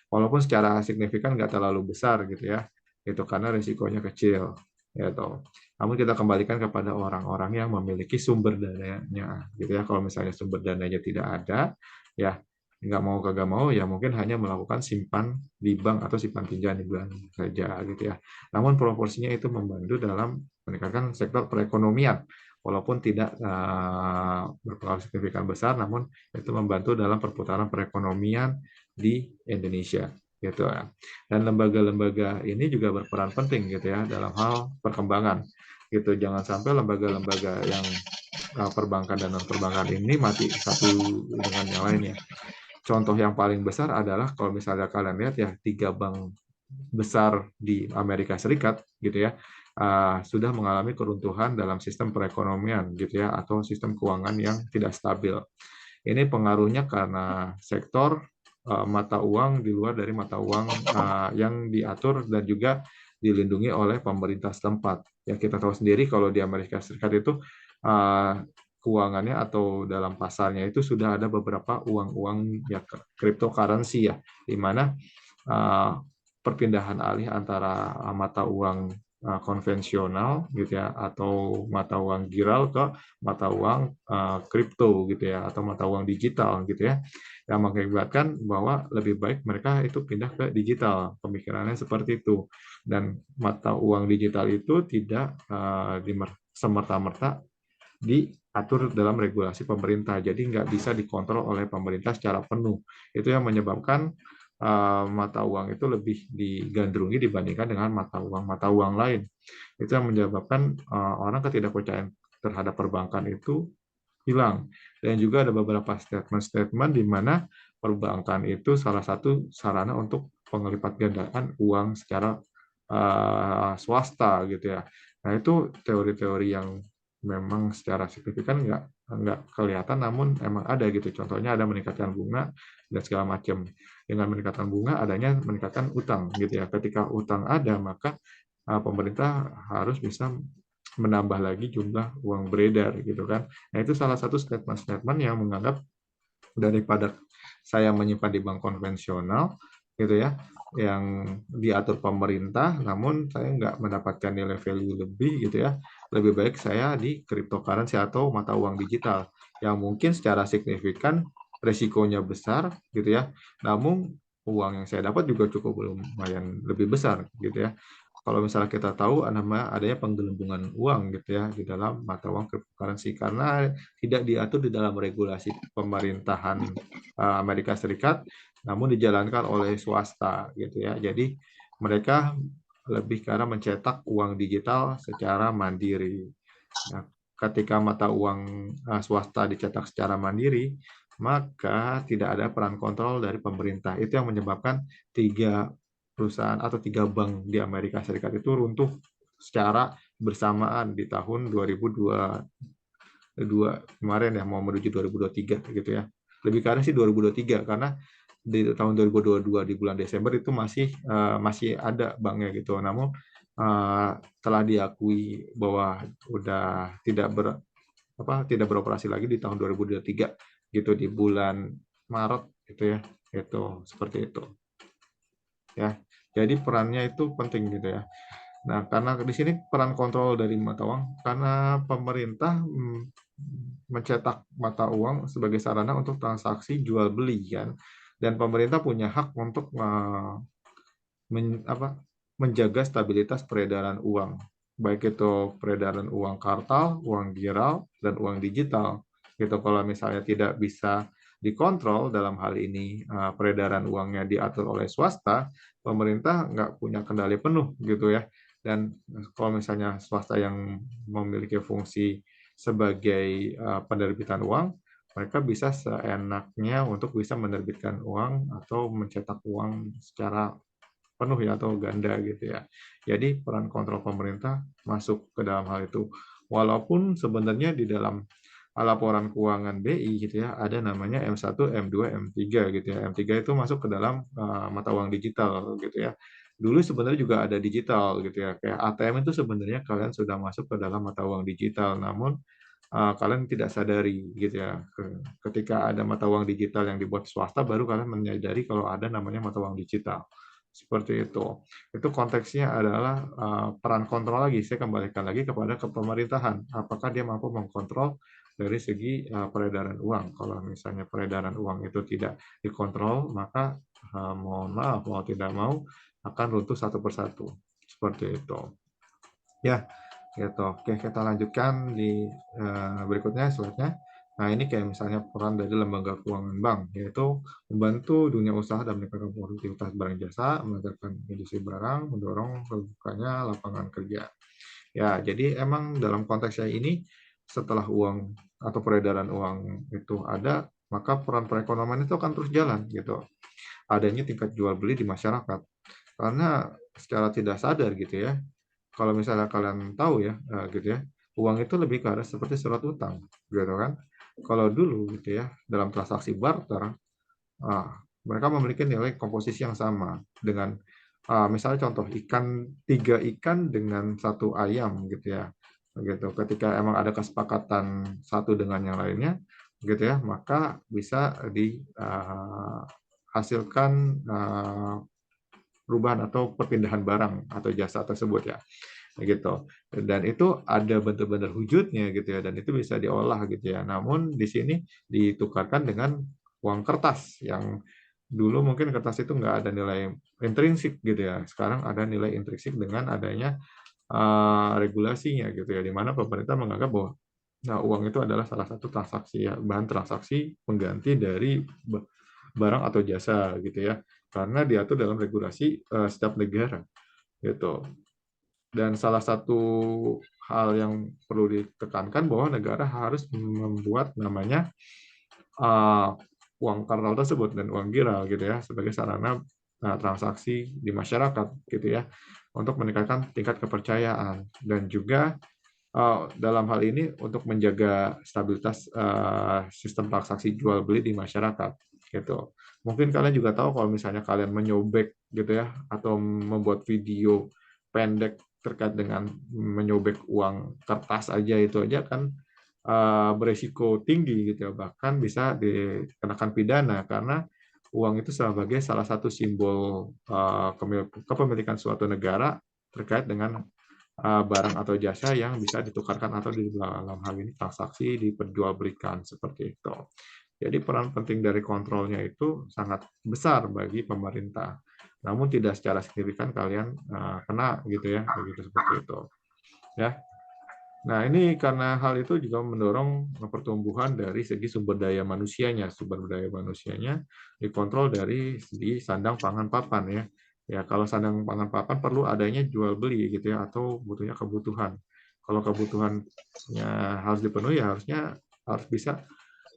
Walaupun secara signifikan nggak terlalu besar gitu ya, itu karena risikonya kecil. Gitu. Namun kita kembalikan kepada orang-orang yang memiliki sumber dananya, gitu ya. Kalau misalnya sumber dananya tidak ada, ya nggak mau kagak mau ya mungkin hanya melakukan simpan di bank atau simpan pinjam di bank saja gitu ya. Namun proporsinya itu membantu dalam meningkatkan sektor perekonomian walaupun tidak berpengaruh signifikan besar, namun itu membantu dalam perputaran perekonomian di Indonesia gitu ya. Dan lembaga-lembaga ini juga berperan penting gitu ya dalam hal perkembangan gitu. Jangan sampai lembaga-lembaga yang perbankan dan non perbankan ini mati satu dengan yang lainnya. Contoh yang paling besar adalah kalau misalnya kalian lihat ya 3 bank besar di Amerika Serikat gitu ya sudah mengalami keruntuhan dalam sistem perekonomian gitu ya atau sistem keuangan yang tidak stabil. Ini pengaruhnya karena sektor mata uang di luar dari mata uang yang diatur dan juga dilindungi oleh pemerintah setempat Ya kita tahu sendiri kalau di Amerika Serikat itu keuangannya atau dalam pasarnya itu sudah ada beberapa uang-uang ya cryptocurrency ya, di mana perpindahan alih antara mata uang konvensional gitu ya atau mata uang giral ke mata uang kripto gitu ya atau mata uang digital gitu ya, yang mengakibatkan bahwa lebih baik mereka itu pindah ke digital, pemikirannya seperti itu. Dan mata uang digital itu tidak semerta-merta diatur dalam regulasi pemerintah, jadi nggak bisa dikontrol oleh pemerintah secara penuh. Itu yang menyebabkan mata uang itu lebih digandrungi dibandingkan dengan mata uang lain. Itu yang menyebabkan orang ketidakpercayaan terhadap perbankan itu hilang. Dan juga ada beberapa statement-statement di mana perbankan itu salah satu sarana untuk pengelipat gandaan uang secara swasta gitu ya. Nah itu teori-teori yang memang secara signifikan nggak kelihatan, namun emang ada gitu. Contohnya ada meningkatkan bunga dan segala macam. Dengan meningkatkan bunga adanya meningkatkan utang gitu ya. Ketika utang ada maka pemerintah harus bisa menambah lagi jumlah uang beredar gitu kan. Nah itu salah satu statement-statement yang menganggap daripada saya menyimpan di bank konvensional gitu ya, yang diatur pemerintah, namun saya nggak mendapatkan nilai value lebih gitu ya, lebih baik saya di cryptocurrency atau mata uang digital yang mungkin secara signifikan resikonya besar gitu ya, namun uang yang saya dapat juga cukup lumayan lebih besar gitu ya. Kalau misalnya kita tahu adanya penggelembungan uang gitu ya di dalam mata uang cryptocurrency karena tidak diatur di dalam regulasi pemerintahan Amerika Serikat, namun dijalankan oleh swasta gitu ya. Jadi mereka lebih karena mencetak uang digital secara mandiri. Nah, ketika mata uang swasta dicetak secara mandiri, maka tidak ada peran kontrol dari pemerintah. Itu yang menyebabkan 3 perusahaan atau 3 bank di Amerika Serikat itu runtuh secara bersamaan di tahun 2022 kemarin ya, mau menuju 2023 gitu ya. Lebih karena sih 2023 karena di tahun 2022 di bulan Desember itu masih ada banknya gitu. Namun telah diakui bahwa udah tidak beroperasi lagi di tahun 2023 gitu di bulan Maret gitu ya. Itu seperti itu. Ya. Jadi perannya itu penting gitu ya. Nah, karena di sini peran kontrol dari mata uang, karena pemerintah mencetak mata uang sebagai sarana untuk transaksi jual beli kan, dan pemerintah punya hak untuk menjaga stabilitas peredaran uang, baik itu peredaran uang kartal, uang giral, dan uang digital. Gitu. Kalau misalnya tidak bisa dikontrol dalam hal ini peredaran uangnya diatur oleh swasta, pemerintah nggak punya kendali penuh gitu ya. Dan kalau misalnya swasta yang memiliki fungsi sebagai penerbitan uang, mereka bisa seenaknya untuk bisa menerbitkan uang atau mencetak uang secara penuh ya atau ganda gitu ya. Jadi peran kontrol pemerintah masuk ke dalam hal itu. Walaupun sebenarnya di dalam laporan keuangan BI gitu ya ada namanya M1, M2, M3 gitu ya. M3 itu masuk ke dalam mata uang digital gitu ya. Dulu sebenarnya juga ada digital gitu ya. Kayak ATM itu sebenarnya kalian sudah masuk ke dalam mata uang digital, namun kalian tidak sadari gitu ya. Ketika ada mata uang digital yang dibuat swasta baru kalian menyadari kalau ada namanya mata uang digital. Seperti itu. Itu konteksnya adalah peran kontrol lagi. Saya kembalikan lagi kepada pemerintahan. Apakah dia mampu mengkontrol dari segi peredaran uang. Kalau misalnya peredaran uang itu tidak dikontrol, maka mohon maaf, mau tidak mau akan runtuh satu persatu. Seperti itu. Ya, gitu. Oke, kita lanjutkan di berikutnya slide-nya. Nah, ini kayak misalnya peran dari lembaga keuangan bank, yaitu membantu dunia usaha dan meningkatkan produktivitas barang jasa, meningkatkan industri barang, mendorong terbukanya lapangan kerja. Ya, jadi emang dalam konteksnya ini, setelah uang atau peredaran uang itu ada, maka peran perekonomian itu akan terus jalan gitu. Adanya tingkat jual beli di masyarakat. Karena secara tidak sadar gitu ya, kalau misalnya kalian tahu ya, gitu ya, uang itu lebih ke arah seperti surat utang, gitu kan. Kalau dulu gitu ya, dalam transaksi barter, mereka memiliki nilai komposisi yang sama dengan misalnya contoh ikan 3 ikan dengan 1 ayam gitu ya, gitu. Ketika emang ada kesepakatan satu dengan yang lainnya, gitu ya, maka bisa dihasilkan perubahan atau perpindahan barang atau jasa tersebut ya, gitu. Dan itu ada benar-benar wujudnya gitu ya, dan itu bisa diolah gitu ya. Namun di sini ditukarkan dengan uang kertas yang dulu mungkin kertas itu nggak ada nilai intrinsik gitu ya. Sekarang ada nilai intrinsik dengan adanya regulasinya gitu ya, di mana pemerintah menganggap bahwa nah, uang itu adalah salah satu transaksi ya, bahan transaksi pengganti dari barang atau jasa gitu ya, karena diatur dalam regulasi setiap negara gitu. Dan salah satu hal yang perlu ditekankan bahwa negara harus membuat namanya uang kartal tersebut dan uang giral gitu ya sebagai sarana transaksi di masyarakat gitu ya, untuk meningkatkan tingkat kepercayaan dan juga dalam hal ini untuk menjaga stabilitas sistem transaksi jual beli di masyarakat gitu. Mungkin kalian juga tahu kalau misalnya kalian menyobek gitu ya atau membuat video pendek terkait dengan menyobek uang kertas aja, itu aja kan beresiko tinggi gitu ya, bahkan bisa dikenakan pidana karena uang itu sebagai salah satu simbol kepemilikan suatu negara terkait dengan barang atau jasa yang bisa ditukarkan atau di dalam hal ini transaksi diperjualbelikan seperti itu. Jadi peran penting dari kontrolnya itu sangat besar bagi pemerintah. Namun tidak secara signifikan kalian kena gitu ya, begitu seperti itu. Ya. Nah, ini karena hal itu juga mendorong pertumbuhan dari segi sumber daya manusianya. Sumber daya manusianya dikontrol dari segi sandang pangan papan ya. Ya, kalau sandang pangan papan perlu adanya jual beli gitu ya, atau butuhnya kebutuhan. Kalau kebutuhannya harus dipenuhi, ya harusnya harus bisa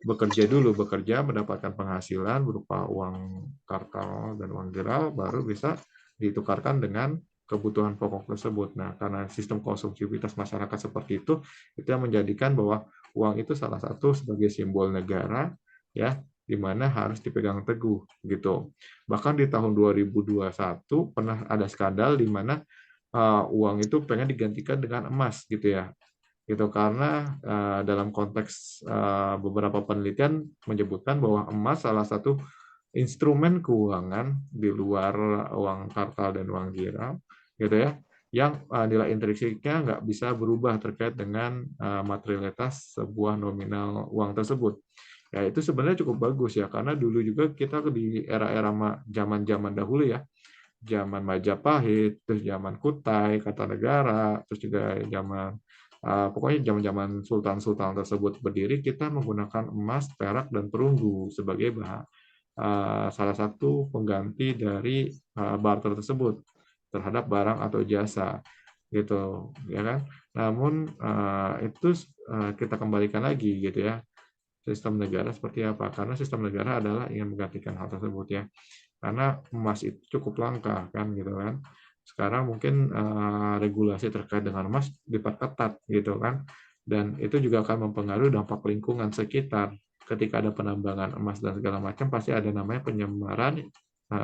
bekerja dulu, bekerja mendapatkan penghasilan berupa uang kartal dan uang giral, baru bisa ditukarkan dengan kebutuhan pokok tersebut. Nah, karena sistem konsumsivitas masyarakat seperti itu yang menjadikan bahwa uang itu salah satu sebagai simbol negara, ya, di mana harus dipegang teguh gitu. Bahkan di tahun 2021 pernah ada skandal di mana uang itu pengen digantikan dengan emas gitu ya. Gitu karena dalam konteks beberapa penelitian menyebutkan bahwa emas salah satu instrumen keuangan di luar uang kartal dan uang giral gitu ya, yang nilai intrinsiknya nggak bisa berubah terkait dengan materialitas sebuah nominal uang tersebut. Ya itu sebenarnya cukup bagus ya, karena dulu juga kita di era-era zaman-zaman dahulu ya, zaman Majapahit, terus zaman Kutai, Kartanegara, terus juga zaman pokoknya zaman-zaman sultan-sultan tersebut berdiri, kita menggunakan emas, perak, dan perunggu sebagai salah satu pengganti dari barter tersebut terhadap barang atau jasa gitu ya kan. Namun itu kita kembalikan lagi gitu ya, sistem negara seperti apa, karena sistem negara adalah ingin menggantikan hal tersebut ya, karena emas itu cukup langka kan gitu kan. Sekarang mungkin regulasi terkait dengan emas diperketat gitu kan, dan itu juga akan mempengaruhi dampak lingkungan sekitar. Ketika ada penambangan emas dan segala macam, pasti ada namanya penyemaran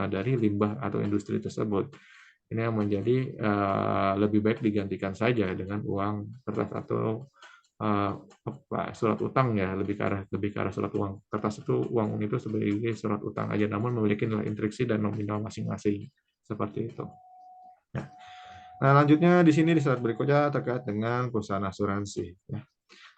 dari limbah atau industri tersebut. Ini yang menjadi lebih baik digantikan saja dengan uang kertas atau surat utang ya, lebih ke arah surat uang. Kertas itu uang itu sebagai surat utang aja, namun memiliki nilai intriksi dan nominal masing-masing seperti itu. Ya. Nah, lanjutnya di sini di slide berikutnya terkait dengan perusahaan asuransi. Ya.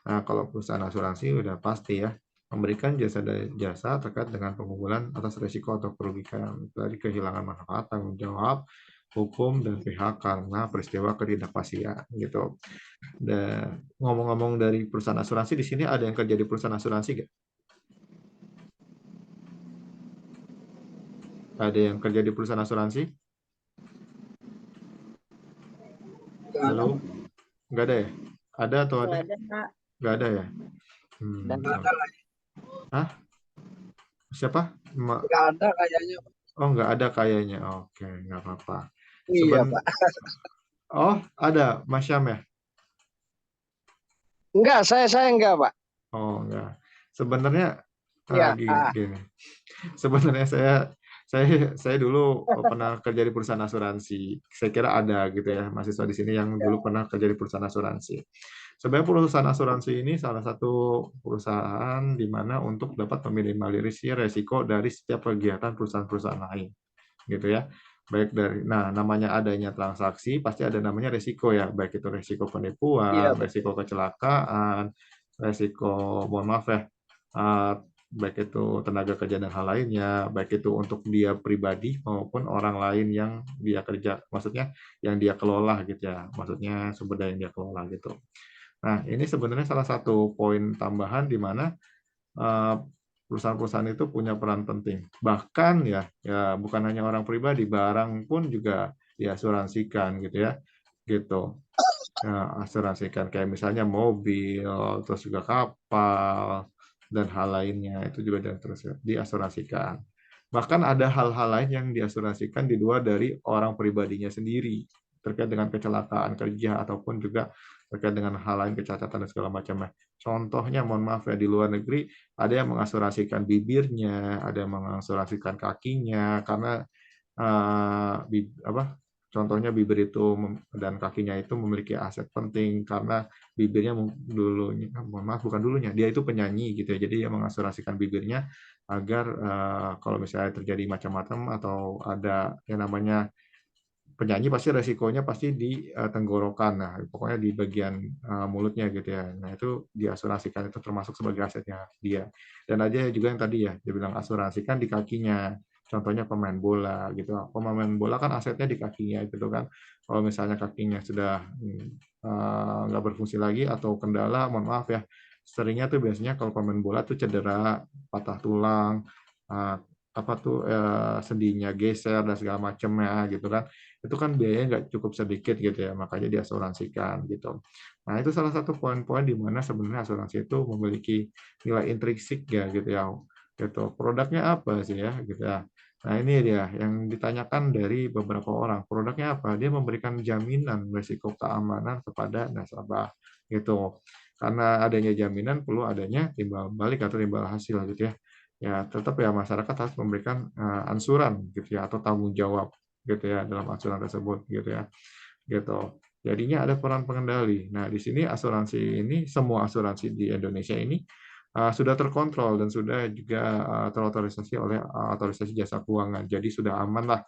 Nah, kalau perusahaan asuransi udah pasti ya memberikan jasa terkait dengan pengumpulan atas risiko atau kerugian dari kehilangan manfaat, tanggung jawab, hukum, dan pihak karena peristiwa ketidakpastian gitu. Dan ngomong-ngomong dari perusahaan asuransi, di sini ada yang kerja di perusahaan asuransi nggak? Ada yang kerja di perusahaan asuransi? Halo? Nggak ada ya? Ada atau ada? Nggak ada, Kak. Nggak ada ya? Dan Hah? Siapa? Nggak ada kayaknya. Oh, nggak ada kayaknya. Oke, nggak apa-apa. Iya, Pak. Oh, ada Mas Syam ya? Enggak, saya enggak, Pak. Oh, enggak. Sebenarnya Iya. gini. Sebenarnya saya Saya dulu pernah kerja di perusahaan asuransi. Saya kira ada gitu ya mahasiswa di sini yang dulu pernah kerja di perusahaan asuransi. Sebenarnya perusahaan asuransi ini salah satu perusahaan di mana untuk dapat meminimalisir resiko dari setiap kegiatan perusahaan-perusahaan lain, gitu ya. Baik dari, nah namanya adanya transaksi pasti ada namanya resiko ya, baik itu resiko Iya, penipuan, betul. resiko kecelakaan, resiko, mohon maaf ya, eh, baik itu tenaga kerja dan hal lainnya, baik itu untuk dia pribadi maupun orang lain yang dia kerja, maksudnya yang dia kelola gitu ya, maksudnya sumber daya yang dia kelola gitu. Nah, ini sebenarnya salah satu poin tambahan di mana eh, perusahaan-perusahaan itu punya peran penting. Bahkan ya bukan hanya orang pribadi, barang pun juga diasuransikan gitu ya, gitu. Nah, asuransikan kayak misalnya mobil, terus juga kapal dan hal lainnya itu juga diasuransikan. Bahkan ada hal-hal lain yang diasuransikan di luar dari orang pribadinya sendiri terkait dengan kecelakaan kerja ataupun juga terkait dengan hal lain kecacatan dan segala macamnya. Contohnya, mohon maaf ya, di luar negeri ada yang mengasuransikan bibirnya, ada yang mengasuransikan kakinya karena apa? Contohnya bibir itu dan kakinya itu memiliki aset penting karena bibirnya dulunya, mohon maaf bukan dulunya, dia itu penyanyi gitu ya. Jadi dia mengasuransikan bibirnya agar kalau misalnya terjadi macam-macam atau ada yang namanya penyanyi pasti resikonya pasti di tenggorokan, nah pokoknya di bagian mulutnya gitu ya. Nah itu diasuransikan, itu termasuk sebagai asetnya dia. Dan ada juga yang tadi ya dia bilang asuransikan di kakinya. Contohnya pemain bola gitu. Pemain bola kan asetnya di kakinya gitu kan. Kalau misalnya kakinya sudah nggak berfungsi lagi atau kendala, mohon maaf ya. Seringnya tuh biasanya kalau pemain bola tuh cedera, patah tulang, apa tuh sendinya geser dan segala macamnya gitu kan, itu kan biayanya nggak cukup sedikit gitu ya, makanya diasuransikan gitu. Nah itu salah satu poin-poin di mana sebenarnya asuransi itu memiliki nilai intrinsik ya gitu ya, gitu. Produknya apa sih ya gitu ya. Nah ini dia yang ditanyakan dari beberapa orang, produknya apa? Dia memberikan jaminan risiko keamanan kepada nasabah gitu. Karena adanya jaminan perlu adanya timbal balik atau timbal hasil gitu ya. Ya tetap ya masyarakat harus memberikan ansuran gitu ya atau tanggung jawab gitu ya dalam asuransi tersebut gitu ya, gitu. Jadinya ada peran pengendali. Nah di sini asuransi ini, semua asuransi di Indonesia ini sudah terkontrol dan sudah juga terotorisasi oleh otorisasi jasa keuangan. Jadi sudah aman lah.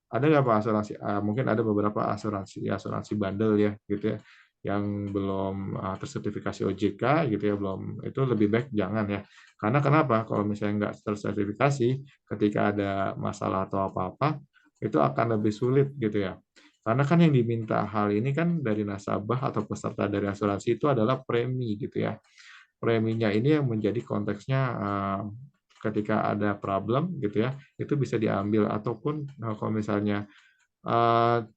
Ada nggak Pak asuransi? Mungkin ada beberapa asuransi bandel ya gitu ya yang belum tersertifikasi OJK gitu ya, belum, itu lebih baik jangan ya. Karena kenapa? Kalau misalnya nggak tersertifikasi, ketika ada masalah atau apa-apa itu akan lebih sulit gitu ya. Karena kan yang diminta hal ini kan dari nasabah atau peserta dari asuransi itu adalah premi gitu ya. Preminya ini yang menjadi konteksnya ketika ada problem gitu ya, itu bisa diambil ataupun kalau misalnya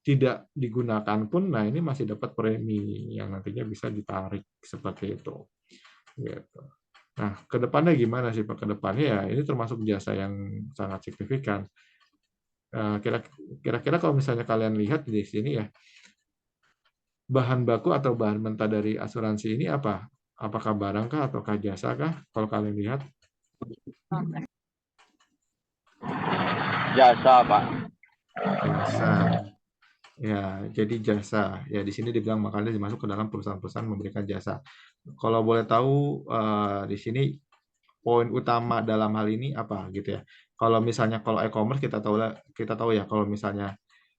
tidak digunakan pun, nah ini masih dapat premi yang nantinya bisa ditarik seperti itu. Gitu. Nah, ke depannya gimana sih Pak? Ke depannya ya ini termasuk jasa yang sangat signifikan. Kira-kira kalau misalnya kalian lihat di sini ya, bahan baku atau bahan mentah dari asuransi ini apa? Apakah barang kah ataukah jasa kah? Kalau kalian lihat, Jasa, Pak. jasa. Ya, jadi jasa. Ya, di sini dibilang makanya dimasuk ke dalam perusahaan-perusahaan memberikan jasa. Kalau boleh tahu di sini poin utama dalam hal ini apa gitu ya. Kalau misalnya kalau e-commerce kita tahu ya kalau misalnya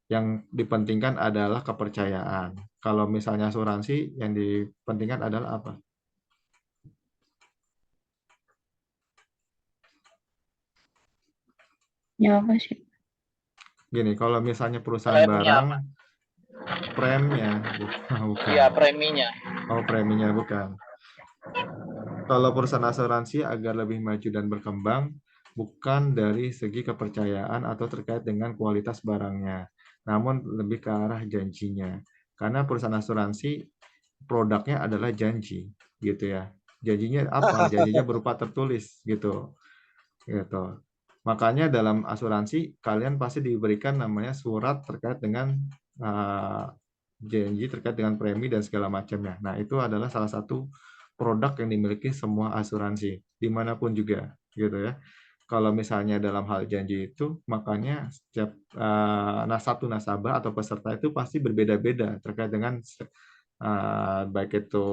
yang dipentingkan adalah kepercayaan. Kalau misalnya asuransi yang dipentingkan adalah apa? Ya apa sih? Gini, kalau misalnya perusahaan Preminya barang, apa? premnya bukan. Iya, preminya. Oh, preminya bukan. Kalau perusahaan asuransi agar lebih maju dan berkembang, bukan dari segi kepercayaan atau terkait dengan kualitas barangnya, namun lebih ke arah janjinya. Karena perusahaan asuransi produknya adalah janji, gitu ya. Janjinya apa? Janjinya berupa tertulis, gitu. Gitu. Makanya dalam asuransi kalian pasti diberikan namanya surat terkait dengan janji terkait dengan premi dan segala macamnya. Nah, itu adalah salah satu produk yang dimiliki semua asuransi dimanapun juga, gitu ya. kalau misalnya dalam hal janji itu, makanya setiap satu nasabah atau peserta itu pasti berbeda-beda terkait dengan baik itu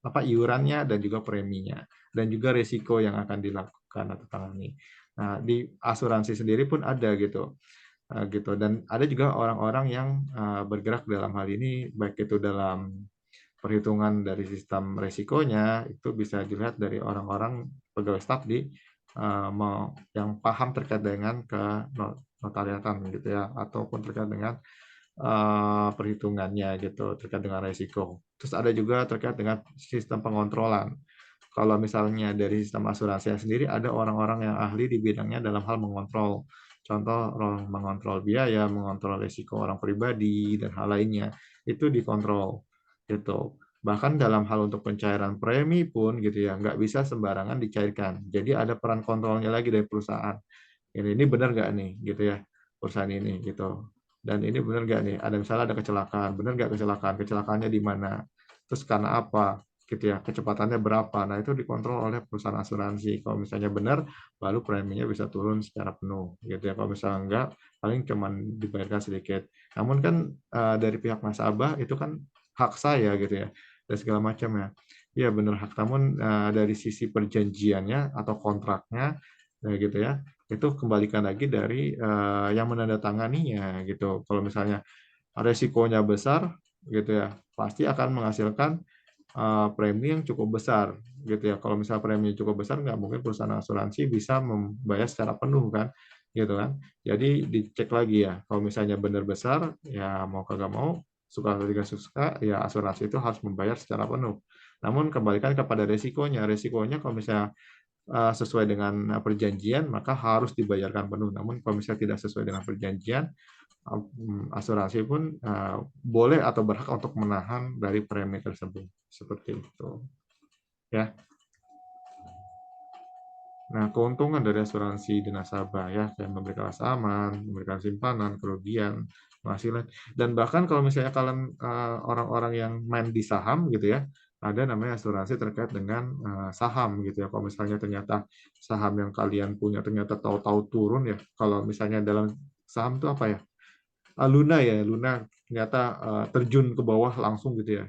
iurannya dan juga preminya, dan juga risiko yang akan dilakukan atau tangani. Nah, di asuransi sendiri pun ada gitu. Gitu, dan ada juga orang-orang yang bergerak dalam hal ini, baik itu dalam perhitungan dari sistem resikonya, itu bisa dilihat dari orang-orang pegawai staf yang paham terkait dengan notariatan gitu ya, ataupun terkait dengan perhitungannya gitu, terkait dengan resiko. Terus ada juga terkait dengan sistem pengontrolan. Kalau misalnya dari sistem asuransi sendiri, ada orang-orang yang ahli di bidangnya dalam hal mengontrol. Contoh, mengontrol biaya, mengontrol risiko orang pribadi, dan hal lainnya. Itu dikontrol. Gitu. Bahkan dalam hal untuk pencairan premi pun gitu ya, nggak bisa sembarangan dicairkan. Jadi ada peran kontrolnya lagi dari perusahaan. Ini benar nggak nih, gitu ya, perusahaan ini, gitu. Dan ini benar nggak nih, ada misalnya ada kecelakaan, benar nggak kecelakaan, kecelakaannya di mana, terus karena apa, gitu ya, kecepatannya berapa. Nah, itu dikontrol oleh perusahaan asuransi. Kalau misalnya benar, baru preminya bisa turun secara penuh, gitu ya. Kalau misalnya enggak, paling cuma dibayarkan sedikit. Namun kan dari pihak nasabah itu kan hak saya gitu ya, dan segala macam ya. Iya benar hak. Namun dari sisi perjanjiannya atau kontraknya, gitu ya, itu kembalikan lagi dari yang menandatanganinya gitu. Kalau misalnya resikonya besar, gitu ya, pasti akan menghasilkan premi yang cukup besar gitu ya. Kalau misalnya premi cukup besar, nggak mungkin perusahaan asuransi bisa membayar secara penuh kan, gitu kan. Jadi dicek lagi ya. Kalau misalnya benar besar, ya mau kagak mau, suka atau tidak suka, ya asuransi itu harus membayar secara penuh. Namun kembalikan kepada resikonya. Resikonya kalau misalnya sesuai dengan perjanjian, maka harus dibayarkan penuh. Namun kalau misalnya tidak sesuai dengan perjanjian, asuransi pun boleh atau berhak untuk menahan dari premi tersebut. Seperti itu. Ya. Nah, keuntungan dari asuransi di nasabah ya, kayak memberikan rasa aman, memberikan simpanan, kerugian, penghasilan, dan bahkan kalau misalnya kalian orang-orang yang main di saham gitu ya, ada namanya asuransi terkait dengan saham gitu ya. Kalau misalnya ternyata saham yang kalian punya ternyata tahu-tahu turun ya, kalau misalnya dalam saham itu apa ya? Luna ya, Luna ternyata terjun ke bawah langsung gitu ya,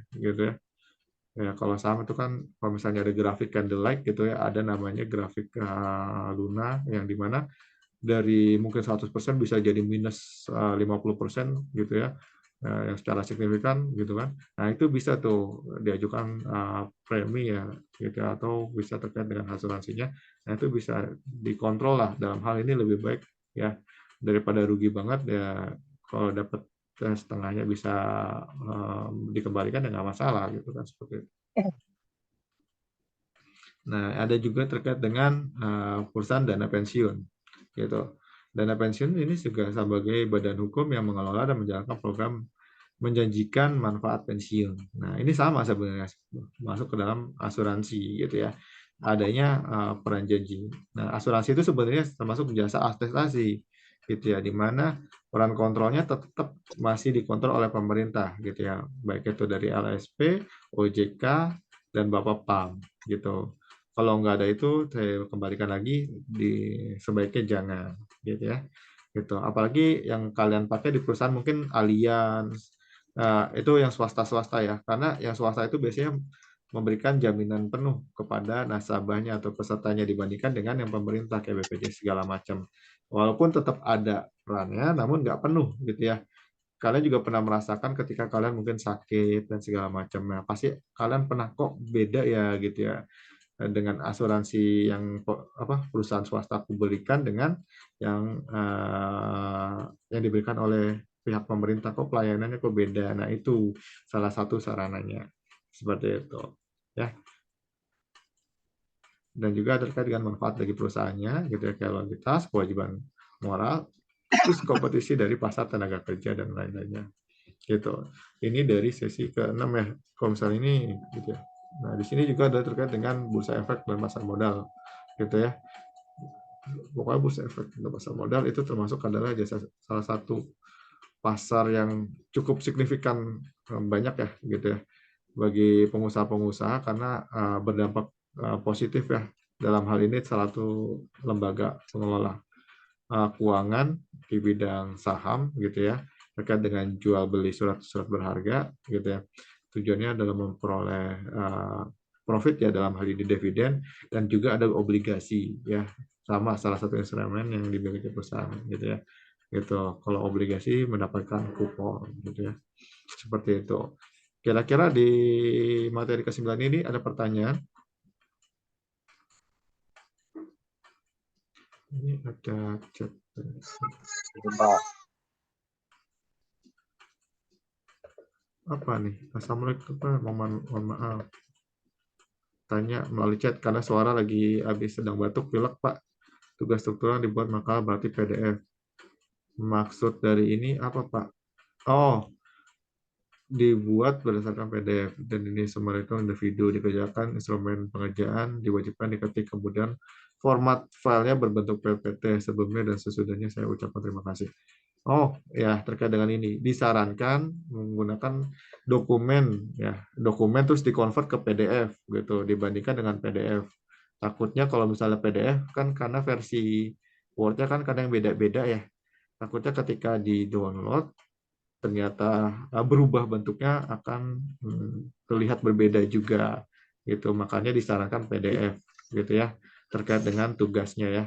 Ya, kalau saham itu kan kalau misalnya ada grafik candlelight gitu ya, ada namanya grafik Luna yang dimana dari mungkin 100% bisa jadi minus 50% gitu ya, yang secara signifikan gitu kan. Nah, itu bisa tuh diajukan premi ya gitu ya, atau bisa terkait dengan asuransinya. Nah, itu bisa dikontrol lah. Dalam hal ini lebih baik ya, daripada rugi banget ya, kalau dapat setengahnya bisa dikembalikan ya nggak masalah gitu kan, seperti itu. Nah, ada juga terkait dengan perusahaan dana pensiun, gitu. Dana pensiun ini juga sebagai badan hukum yang mengelola dan menjalankan program menjanjikan manfaat pensiun. Nah, ini sama sebenarnya masuk ke dalam asuransi, gitu ya. Adanya peran janji. Nah, asuransi itu sebenarnya termasuk jasa attestasi, gitu ya, di mana peran kontrolnya tetap masih dikontrol oleh pemerintah, gitu ya, baik itu dari LSP, OJK, dan Bapepam, gitu. Kalau nggak ada itu, saya kembalikan lagi sebaiknya jangan, gitu ya. Gitu. Apalagi yang kalian pakai di perusahaan mungkin Allianz, itu yang swasta-swasta ya, karena yang swasta itu biasanya memberikan jaminan penuh kepada nasabahnya atau pesertanya dibandingkan dengan yang pemerintah kayak BPJS segala macam. Walaupun tetap ada perannya, namun nggak penuh gitu ya. Kalian juga pernah merasakan ketika kalian mungkin sakit dan segala macam. Nah, pasti kalian pernah kok beda ya gitu ya, dengan asuransi yang perusahaan swasta berikan dengan yang diberikan oleh pihak pemerintah, kok pelayanannya kok beda. Nah, itu salah satu sarananya. Seperti itu. Ya. Dan juga terkait dengan manfaat bagi perusahaannya, gitu ya, kayak loyalitas, kewajiban moral, terus kompetisi dari pasar tenaga kerja dan lain-lainnya. Gitu. Ini dari sesi ke-6 ya. Kalau misalnya ini gitu ya. Nah, di sini juga ada terkait dengan bursa efek dan pasar modal, gitu ya. Pokoknya bursa efek dan pasar modal itu termasuk adalah salah satu pasar yang cukup signifikan banyak ya, gitu ya, bagi pengusaha-pengusaha karena berdampak positif ya dalam hal ini salah satu lembaga pengelola keuangan di bidang saham gitu ya, terkait dengan jual beli surat-surat berharga gitu ya. Tujuannya adalah memperoleh profit ya, dalam hal ini dividen, dan juga ada obligasi ya, sama salah satu instrumen yang dimiliki perusahaan gitu ya. Gitu. Kalau obligasi mendapatkan kupon gitu ya. Seperti itu. Kira-kira di materi ke-9 ini ada pertanyaan? Ini ada chat. Pak. Apa nih? Assalamualaikum Pak. Mohon maaf. Tanya melalui chat karena suara lagi habis sedang batuk pilek Pak. Tugas struktural dibuat makalah berarti PDF. Maksud dari ini apa Pak? Oh, dibuat berdasarkan PDF dan ini semua itu individu dikerjakan, instrumen pengerjaan diwajibkan diketik, kemudian format filenya berbentuk PPT. Sebelumnya dan sesudahnya saya ucapkan terima kasih. Oh ya, terkait dengan ini disarankan menggunakan dokumen ya, dokumen terus dikonvert ke PDF gitu dibandingkan dengan PDF. Takutnya kalau misalnya PDF kan karena versi Word-nya kan kadang beda-beda ya. Takutnya ketika di-download ternyata berubah bentuknya akan terlihat berbeda juga gitu. Makanya disarankan PDF gitu ya, terkait dengan tugasnya ya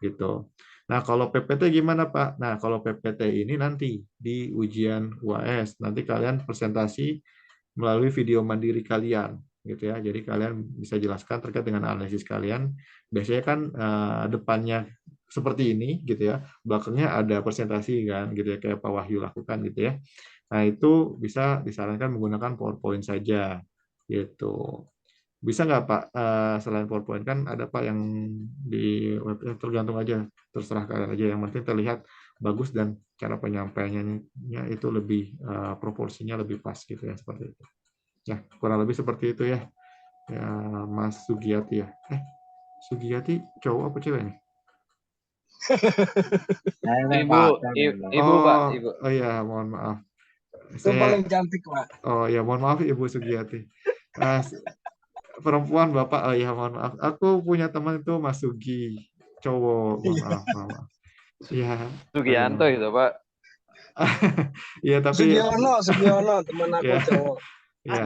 gitu. Nah, kalau PPT gimana, Pak? Nah, kalau PPT ini nanti di ujian UAS, nanti kalian presentasi melalui video mandiri kalian gitu ya. Jadi kalian bisa jelaskan terkait dengan analisis kalian. Biasanya kan depannya seperti ini gitu ya. Belakangnya ada presentasi kan gitu ya, kayak Pak Wahyu lakukan gitu ya. Nah, itu bisa disarankan menggunakan PowerPoint saja gitu. Bisa nggak Pak, selain PowerPoint kan ada Pak yang di web, tergantung aja, terserah kalian aja. Yang penting terlihat bagus dan cara penyampaiannya itu lebih proporsinya lebih pas gitu ya, seperti itu. Ya, kurang lebih seperti itu ya. Ya, Mas Sugiyati ya. Sugiyati cowok apa cewek nih? Ibu, ibu Pak, Oh, ibu. oh ya, mohon maaf. Itu paling cantik, Pak. Oh ya, mohon maaf Ibu Sugiyati. Perempuan Bapak, oh ya mohon maaf. Aku punya teman itu Mas Sugi, cowok. Mohon maaf, mohon maaf. Iya. Sugianto itu Pak. Iya, tapi Sugiono, teman aku ya, cowok. ya,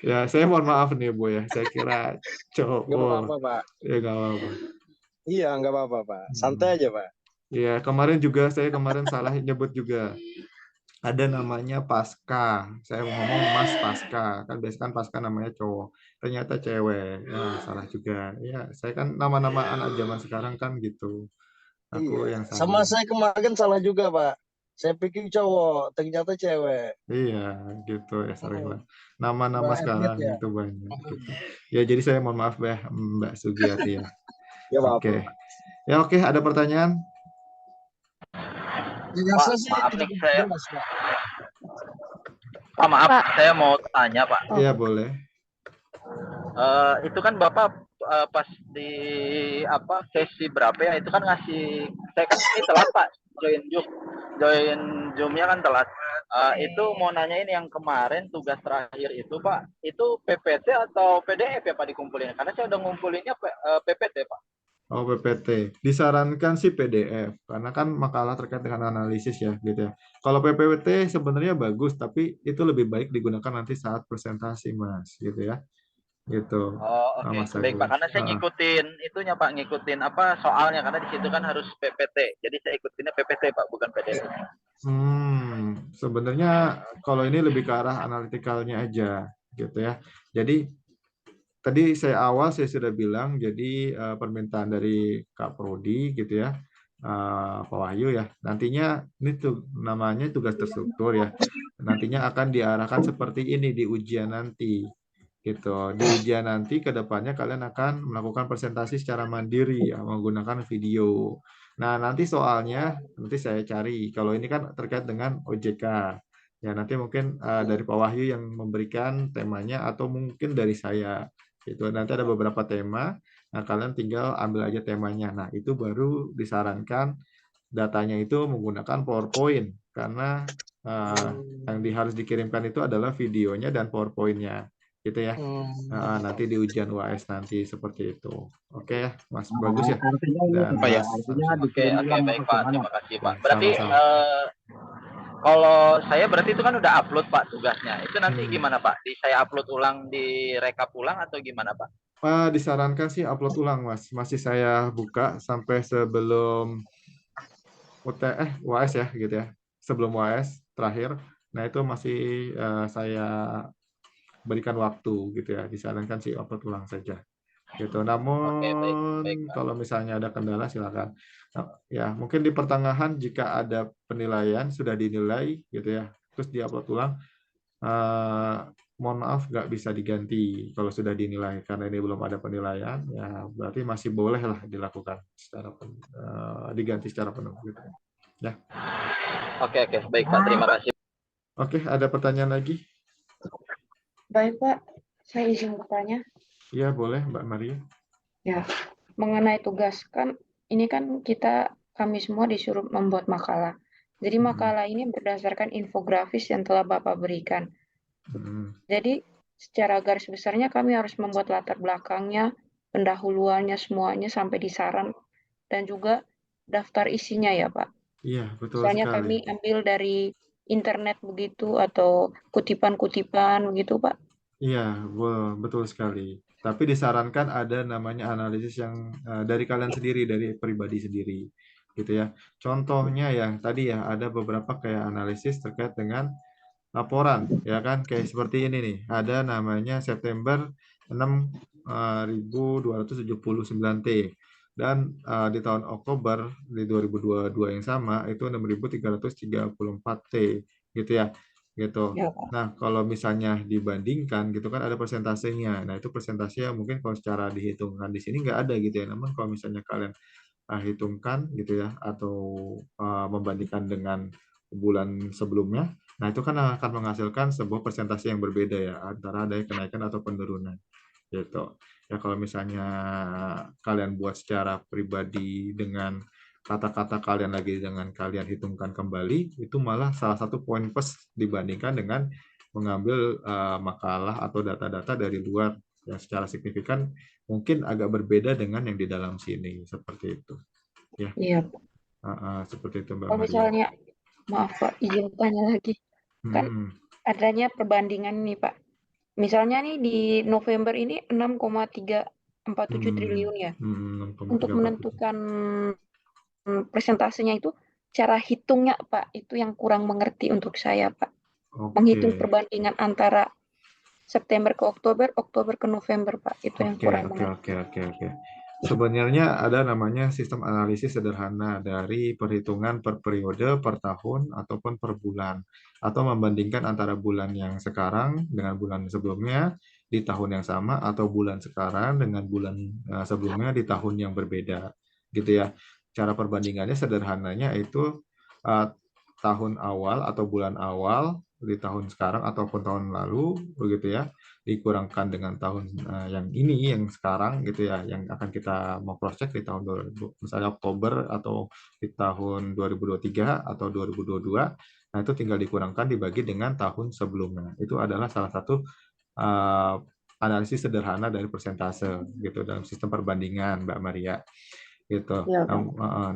ya, saya mohon maaf nih Bu ya. Saya kira cowok. Nggak apa-apa, Pak. Ya nggak apa-apa. Iya, nggak apa-apa, Pak. Santai aja, Pak. Ya, kemarin juga saya salah nyebut juga. Ada namanya Pasca. Saya ngomong Mas Pasca. Kan biasanya kan Pasca namanya cowok. Ternyata cewek. Ya, salah juga. Ya, saya kan nama-nama anak zaman sekarang kan gitu. Aku Iya. yang Sama salah. saya kemarin salah juga, Pak. Saya pikir cowok, ternyata cewek. Iya, gitu ya sering lah. Nama-nama Mbak Edit sekarang ya. itu banyak. Gitu. Ya, jadi saya mohon maaf ya, Mbak Sugiyati ya. Ya, Pak. Oke. Ya, oke. Ada pertanyaan? Ya, Pak, saya sih maaf nih, cukup saya- jelas, Pak. Pak maaf, Pak. saya mau tanya Pak. Iya, boleh. Itu kan Bapak pas di sesi berapa ya? Itu kan ngasih, saya kan ini telat Pak, join Zoom-nya kan telat. Itu mau nanyain yang kemarin tugas terakhir itu Pak, itu PPT atau PDF ya Pak dikumpulin? Karena saya udah ngumpulinnya PPT Pak. Oh, PPT. Disarankan sih PDF, karena kan makalah terkait dengan analisis ya, gitu ya. Kalau PPT sebenarnya bagus, tapi itu lebih baik digunakan nanti saat presentasi, Mas, gitu ya. Gitu. Oh, oke. Mas Baik Pak, Agus. karena saya ngikutin itunya Pak, ngikutin soalnya, karena di situ kan harus PPT. Jadi saya ikutinnya PPT Pak, bukan PDF. Sebenarnya kalau ini lebih ke arah analitikalnya aja, gitu ya. Jadi tadi saya sudah bilang, jadi permintaan dari Kak Prodi gitu ya, Pak Wahyu ya, nantinya ini tuh namanya tugas terstruktur ya, nantinya akan diarahkan seperti ini di ujian nanti, gitu. Di ujian nanti ke depannya kalian akan melakukan presentasi secara mandiri ya, menggunakan video. Nah, nanti soalnya nanti saya cari. Kalau ini kan terkait dengan OJK. Ya, nanti mungkin dari Pak Wahyu yang memberikan temanya atau mungkin dari saya. Itu nanti ada beberapa tema. Nah, kalian tinggal ambil aja temanya. Nah, itu baru disarankan datanya itu menggunakan PowerPoint karena yang harus dikirimkan itu adalah videonya dan PowerPoint-nya gitu ya. Nanti di ujian UAS nanti seperti itu. Oke ya, Mas, bagus ya. Artinya ini Dan Pak ya, Mas artinya Arsyad. Oke, dikirim oke, ulang baik atau Pak. gimana? Terima kasih Oke, Pak. Berarti sama-sama. kalau saya berarti itu kan udah upload Pak tugasnya. Itu nanti Hmm. gimana Pak? Saya upload ulang di rekap ulang atau gimana Pak? Disarankan sih upload ulang, Mas. Masih saya buka sampai sebelum UAS ya, gitu ya. Sebelum UAS terakhir. Nah, itu masih saya berikan waktu gitu ya. Disarankan sih upload ulang saja. Gitu. Oke, baik, baik Namun Pak. kalau misalnya ada kendala silakan. Nah, ya, mungkin di pertengahan jika ada penilaian sudah dinilai gitu ya. Terus diupload ulang, mohon maaf nggak bisa diganti kalau sudah dinilai karena ini belum ada penilaian, ya berarti masih boleh lah dilakukan secara diganti secara penuh gitu ya. Oke, oke, baik Pak. Terima kasih. Oke, ada pertanyaan lagi? Baik, Pak. Saya izin bertanya. Iya, boleh Mbak Maria. Ya, mengenai tugas kan ini kan kami semua disuruh membuat makalah. Jadi makalah ini berdasarkan infografis yang telah Bapak berikan. Jadi secara garis besarnya kami harus membuat latar belakangnya, pendahuluannya semuanya sampai di saran dan juga daftar isinya ya, Pak. Iya, betul Misalnya sekali. kami ambil dari internet begitu atau kutipan-kutipan begitu, Pak. Iya, betul sekali. Tapi disarankan ada namanya analisis yang dari kalian sendiri, dari pribadi sendiri, gitu ya. Contohnya ya tadi ya ada beberapa kayak analisis terkait dengan laporan, ya kan? Kayak seperti ini nih, ada namanya September 6.279 T dan di tahun Oktober di 2022 yang sama itu 6.334 T, gitu ya, gitu. Ya, Pak. Nah, kalau misalnya dibandingkan gitu kan ada persentasenya. Nah, itu persentase yang mungkin kalau secara dihitungkan di sini nggak ada gitu ya. Namun kalau misalnya kalian hitungkan gitu ya atau membandingkan dengan bulan sebelumnya, nah itu kan akan menghasilkan sebuah persentase yang berbeda ya antara ada kenaikan atau penurunan gitu. Ya kalau misalnya kalian buat secara pribadi dengan kata-kata kalian lagi dengan kalian hitungkan kembali, itu malah salah satu poin plus dibandingkan dengan mengambil makalah atau data-data dari luar yang secara signifikan mungkin agak berbeda dengan yang di dalam sini seperti itu. Ya, Iya, Pak. seperti itu Mbak Kalau Maria. misalnya, maaf Pak, izin tanya lagi. Kan adanya perbandingan nih Pak. Misalnya nih di November ini 6,347 triliun ya. Untuk 6,347. menentukan persentasenya itu, cara hitungnya Pak, itu yang kurang mengerti untuk saya Pak. Menghitung Oke. perbandingan antara September ke Oktober, Oktober ke November Pak. Itu yang kurang mengerti. Oke. Sebenarnya ada namanya sistem analisis sederhana dari perhitungan per periode, per tahun, ataupun per bulan. Atau membandingkan antara bulan yang sekarang dengan bulan sebelumnya di tahun yang sama, atau bulan sekarang dengan bulan sebelumnya di tahun yang berbeda. Gitu ya. Cara perbandingannya sederhananya itu tahun awal atau bulan awal di tahun sekarang ataupun tahun lalu, begitu ya, dikurangkan dengan tahun yang ini yang sekarang gitu ya yang akan kita mau cross check di tahun 2000 misalnya Oktober atau di tahun 2023 atau 2022. Nah itu tinggal dikurangkan dibagi dengan tahun sebelumnya. Itu adalah salah satu analisis sederhana dari persentase gitu dalam sistem perbandingan Mbak Maria gitu. Ya,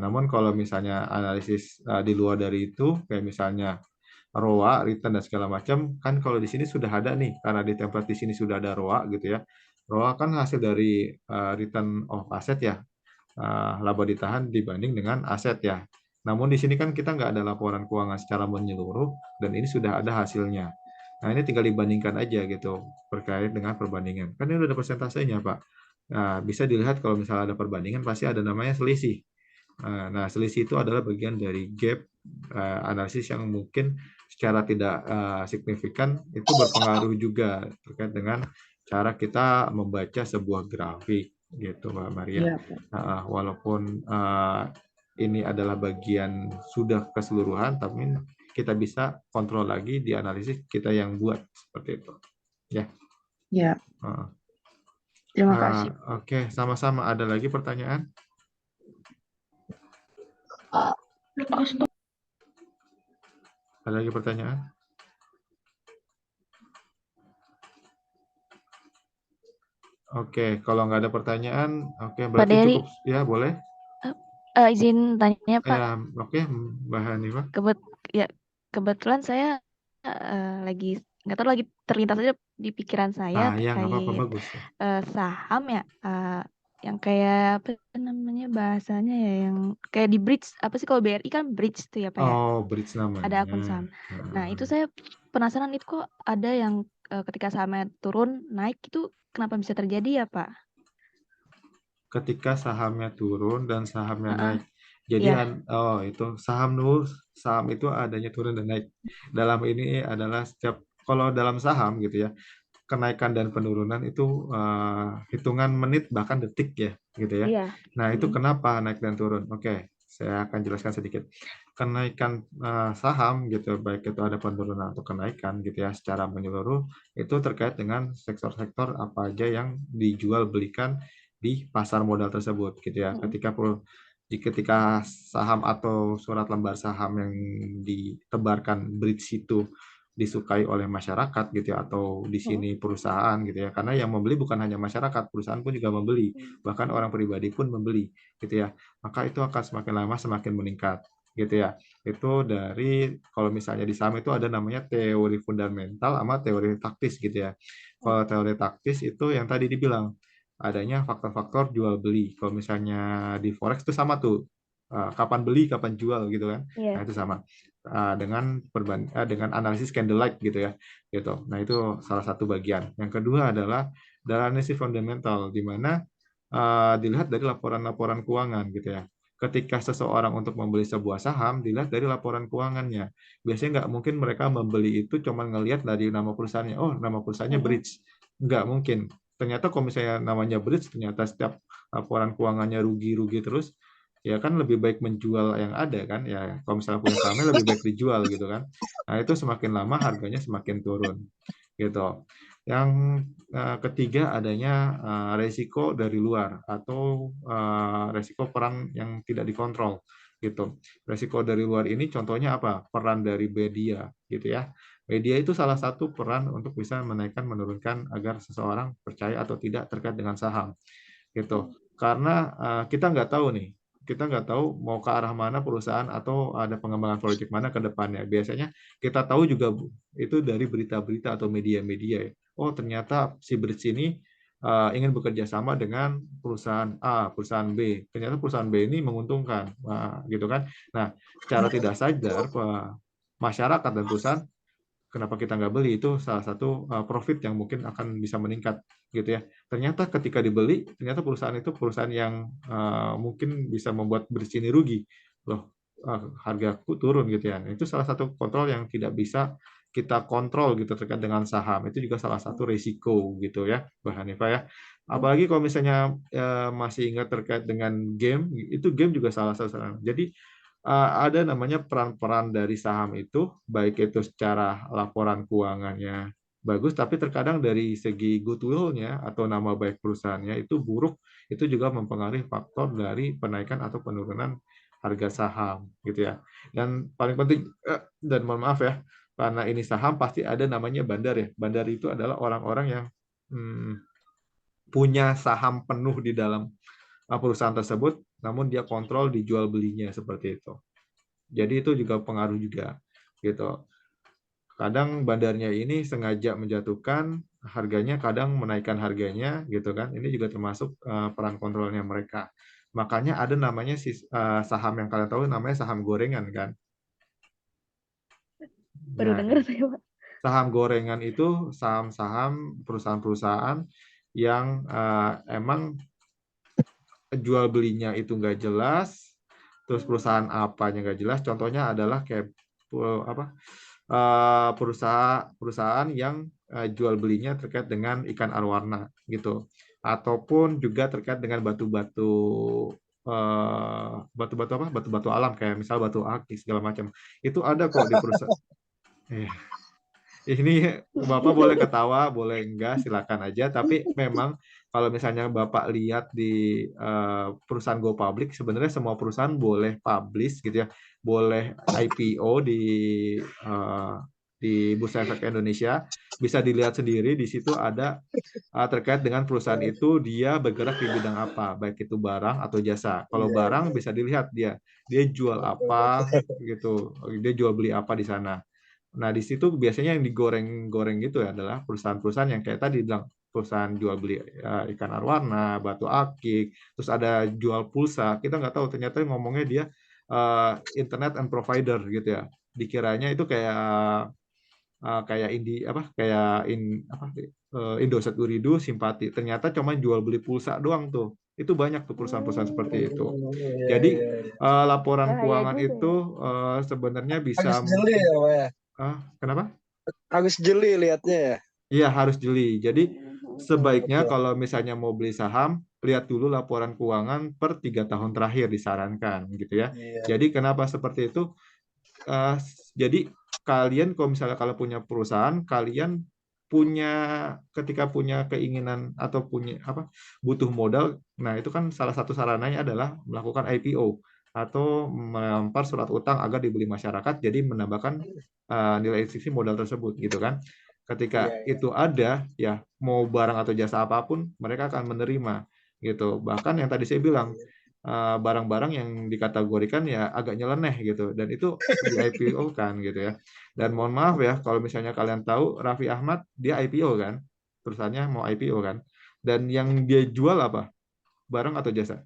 Namun kalau misalnya analisis di luar dari itu kayak misalnya ROA, return dan segala macam kan kalau di sini sudah ada nih karena di template di sini sudah ada ROA gitu ya. ROA kan hasil dari return of asset ya, laba ditahan dibanding dengan aset ya. Namun di sini kan kita nggak ada laporan keuangan secara menyeluruh dan ini sudah ada hasilnya. Nah ini tinggal dibandingkan aja gitu terkait dengan perbandingan. Kan ini udah ada persentasenya Pak. Nah, bisa dilihat kalau misalnya ada perbandingan pasti ada namanya selisih. Nah, selisih itu adalah bagian dari gap analisis yang mungkin secara tidak signifikan itu berpengaruh juga terkait dengan cara kita membaca sebuah grafik gitu Mbak Maria. Walaupun ini adalah bagian sudah keseluruhan, tapi kita bisa kontrol lagi di analisis kita yang buat seperti itu. Ya. Ya. Terima kasih. Oke, sama-sama. Ada lagi pertanyaan? Ada lagi pertanyaan? Oke, kalau nggak ada pertanyaan, oke, Pak berarti Dery, cukup ya, boleh. izin tanya Pak. Ya, oke, Mbak Hanifah. Ya, kebetulan saya lagi nggak tahu, lagi terlintas aja di pikiran saya Ya nggak apa-apa, terkait bagus. saham ya, yang kayak apa namanya bahasanya ya, yang kayak di bridge, apa sih kalau BRI kan bridge tuh ya Pak ya, Oh, bridge ada namanya. akun saham. Nah itu saya penasaran, itu kok ada yang ketika sahamnya turun naik itu kenapa bisa terjadi ya Pak? Ketika sahamnya turun dan sahamnya Heeh, naik. Jadi iya. itu saham itu adanya turun dan naik. Dalam ini adalah setiap kalau dalam saham gitu ya, kenaikan dan penurunan itu hitungan menit bahkan detik ya gitu ya. Iya. Nah, itu kenapa naik dan turun? Oke, saya akan jelaskan sedikit. Kenaikan saham gitu, baik itu ada penurunan atau kenaikan gitu ya, secara menyeluruh itu terkait dengan sektor-sektor apa aja yang dijual belikan di pasar modal tersebut gitu ya. Ketika saham atau surat lembar saham yang ditebarkan bridge itu disukai oleh masyarakat gitu ya, atau di sini perusahaan gitu ya, karena yang membeli bukan hanya masyarakat, perusahaan pun juga membeli, bahkan orang pribadi pun membeli gitu ya, maka itu akan semakin lama semakin meningkat gitu ya. Itu dari, kalau misalnya di saham itu ada namanya teori fundamental sama teori taktis gitu ya. Kalau teori taktis itu yang tadi dibilang adanya faktor-faktor jual beli. Kalau misalnya di forex itu sama tuh, kapan beli kapan jual gitu kan. Nah itu sama dengan analisis candlelight gitu ya, gitu. Nah itu salah satu bagian. Yang kedua adalah dari analisis fundamental, di mana dilihat dari laporan-laporan keuangan gitu ya. Ketika seseorang untuk membeli sebuah saham, dilihat dari laporan keuangannya. Biasanya nggak mungkin mereka membeli itu cuma ngelihat dari nama perusahaannya. Oh, nama perusahaannya Bridge. Nggak mungkin. Ternyata kalau misalnya namanya Bridge, ternyata setiap laporan keuangannya rugi-rugi terus, ya kan lebih baik menjual yang ada kan. Ya, kalau misalnya punya sahamnya lebih baik dijual gitu kan. Nah, itu semakin lama harganya semakin turun gitu. Yang ketiga adanya resiko dari luar atau resiko peran yang tidak dikontrol gitu. Resiko dari luar ini contohnya apa? Peran dari media gitu ya. Media itu salah satu peran untuk bisa menaikkan menurunkan agar seseorang percaya atau tidak terkait dengan saham gitu. Karena kita nggak tahu nih, kita nggak tahu mau ke arah mana perusahaan atau ada pengembangan proyek mana ke depannya. Biasanya kita tahu juga itu dari berita-berita atau media-media ya. Oh, ternyata si Bridge ini ingin bekerja sama dengan perusahaan A, perusahaan B. Ternyata perusahaan B ini menguntungkan, gitu kan. Nah, secara tidak sadar masyarakat dan perusahaan, kenapa kita nggak beli, itu salah satu profit yang mungkin akan bisa meningkat gitu ya. Ternyata ketika dibeli, ternyata perusahaan itu perusahaan yang mungkin bisa membuat Bridge ini rugi loh, hargaku turun gitu ya. Itu salah satu kontrol yang tidak bisa kita kontrol gitu terkait dengan saham. Itu juga salah satu risiko gitu ya, Mbak Hanifah ya. Apalagi kalau misalnya masih ingat terkait dengan game, itu game juga salah satu. Jadi ada namanya peran-peran dari saham itu, baik itu secara laporan keuangannya bagus, tapi terkadang dari segi goodwill-nya atau nama baik perusahaannya itu buruk, itu juga mempengaruhi faktor dari penaikan atau penurunan harga saham, gitu ya. Dan paling penting, dan mohon maaf ya, karena ini saham pasti ada namanya bandar ya. Bandar itu adalah orang-orang yang punya saham penuh di dalam perusahaan tersebut, namun dia kontrol dijual belinya seperti itu. Jadi itu juga pengaruh juga gitu. Kadang bandarnya ini sengaja menjatuhkan harganya, kadang menaikkan harganya gitu kan. Ini juga termasuk peran kontrolnya mereka. Makanya ada namanya saham yang kalian tahu namanya saham gorengan kan. Baru Nah, dengar saya Pak. saham gorengan itu saham-saham perusahaan-perusahaan yang emang jual belinya itu nggak jelas, terus perusahaan apanya nggak jelas. Contohnya adalah kayak perusahaan yang jual belinya terkait dengan ikan arwana gitu, ataupun juga terkait dengan batu-batu batu-batu alam kayak misal batu akik segala macam. Itu ada kok di perusahaan. Ini Bapak boleh ketawa, boleh enggak, silakan aja. Tapi memang kalau misalnya Bapak lihat di perusahaan Go Public, sebenarnya semua perusahaan boleh publish gitu ya, boleh IPO di Bursa Efek Indonesia. Bisa dilihat sendiri di situ ada terkait dengan perusahaan itu dia bergerak di bidang apa, baik itu barang atau jasa. Kalau Iya, barang iya. bisa dilihat dia jual apa gitu, dia jual beli apa di sana. Nah, di situ biasanya yang digoreng-goreng gitu ya adalah perusahaan-perusahaan yang kayak tadi bilang perusahaan jual beli ikan arwana, batu akik, terus ada jual pulsa. Kita nggak tahu ternyata ngomongnya dia internet and provider gitu ya. Dikiranya itu kayak kayak Indosat Uridu Simpati. Ternyata cuma jual beli pulsa doang tuh. Itu banyak tuh perusahaan-perusahaan seperti itu. Iya, Jadi iya, iya. laporan Bahaya keuangan juga itu ya. sebenarnya Agak bisa jeli ya, Pak ya. kenapa? Agak jeli lihatnya ya. Iya, harus jeli. Jadi sebaiknya Oke. kalau misalnya mau beli saham, lihat dulu laporan keuangan per 3 tahun terakhir disarankan gitu ya. Iya. Jadi kenapa seperti itu? Jadi kalian kalau misalnya kalau punya perusahaan, kalian ketika punya keinginan atau punya butuh modal, nah itu kan salah satu sarananya adalah melakukan IPO atau melempar surat utang agar dibeli masyarakat, jadi menambahkan nilai ekuiti modal tersebut gitu kan. Iya, Ketika iya. itu ada, ya mau barang atau jasa apapun, mereka akan menerima gitu. Bahkan yang tadi saya bilang, barang-barang yang dikategorikan ya agak nyeleneh gitu, dan itu di IPO kan gitu ya. Dan mohon maaf ya kalau misalnya kalian tahu Raffi Ahmad dia IPO kan, perusahaannya mau IPO kan, dan yang dia jual apa, barang atau jasa?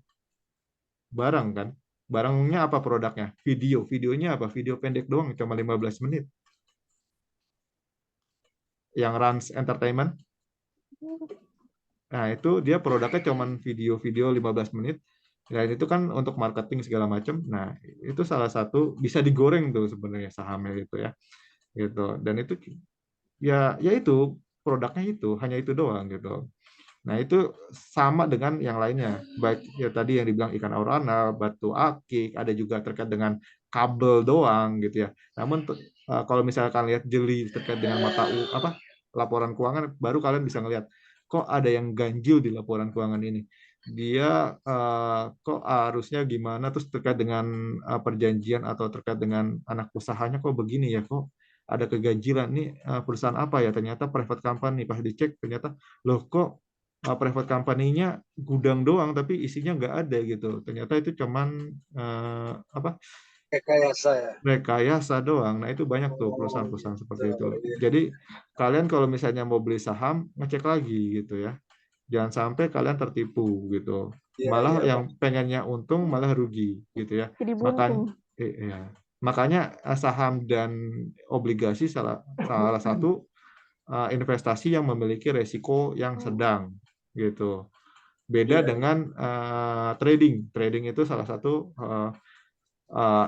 Barang kan. Barangnya apa produknya? Videonya apa? Video pendek doang cuma 15 menit yang Rans Entertainment. Nah, itu dia produknya cuman video-video 15 menit. Dan itu kan untuk marketing segala macam. Nah, itu salah satu bisa digoreng tuh sebenarnya sahamnya itu ya. Gitu. Dan itu ya itu produknya itu hanya itu doang gitu. Nah, itu sama dengan yang lainnya. Baik ya tadi yang dibilang ikan arowana, batu akik, ada juga terkait dengan kabel doang gitu ya. Namun kalau misalkan lihat jeli terkait dengan laporan keuangan, baru kalian bisa ngelihat kok ada yang ganjil di laporan keuangan ini. Dia kok harusnya gimana, terus terkait dengan perjanjian atau terkait dengan anak usahanya kok begini ya, kok ada keganjilan nih, perusahaan apa ya, ternyata private company. Pas dicek ternyata loh kok private company-nya gudang doang tapi isinya nggak ada gitu. Ternyata itu cuman Rekayasa ya. rekayasa doang. Nah, itu banyak tuh Oh, perusahaan-perusahaan seperti itu. gitu. Iya. Jadi kalian kalau misalnya mau beli saham, ngecek lagi gitu ya. Jangan sampai kalian tertipu gitu. Iya, Malah iya, Pak. yang pengennya untung malah rugi gitu ya. Jadi buntung. Makanya saham dan obligasi salah satu investasi yang memiliki resiko yang sedang gitu. Beda Iya, dengan trading. Trading itu salah satu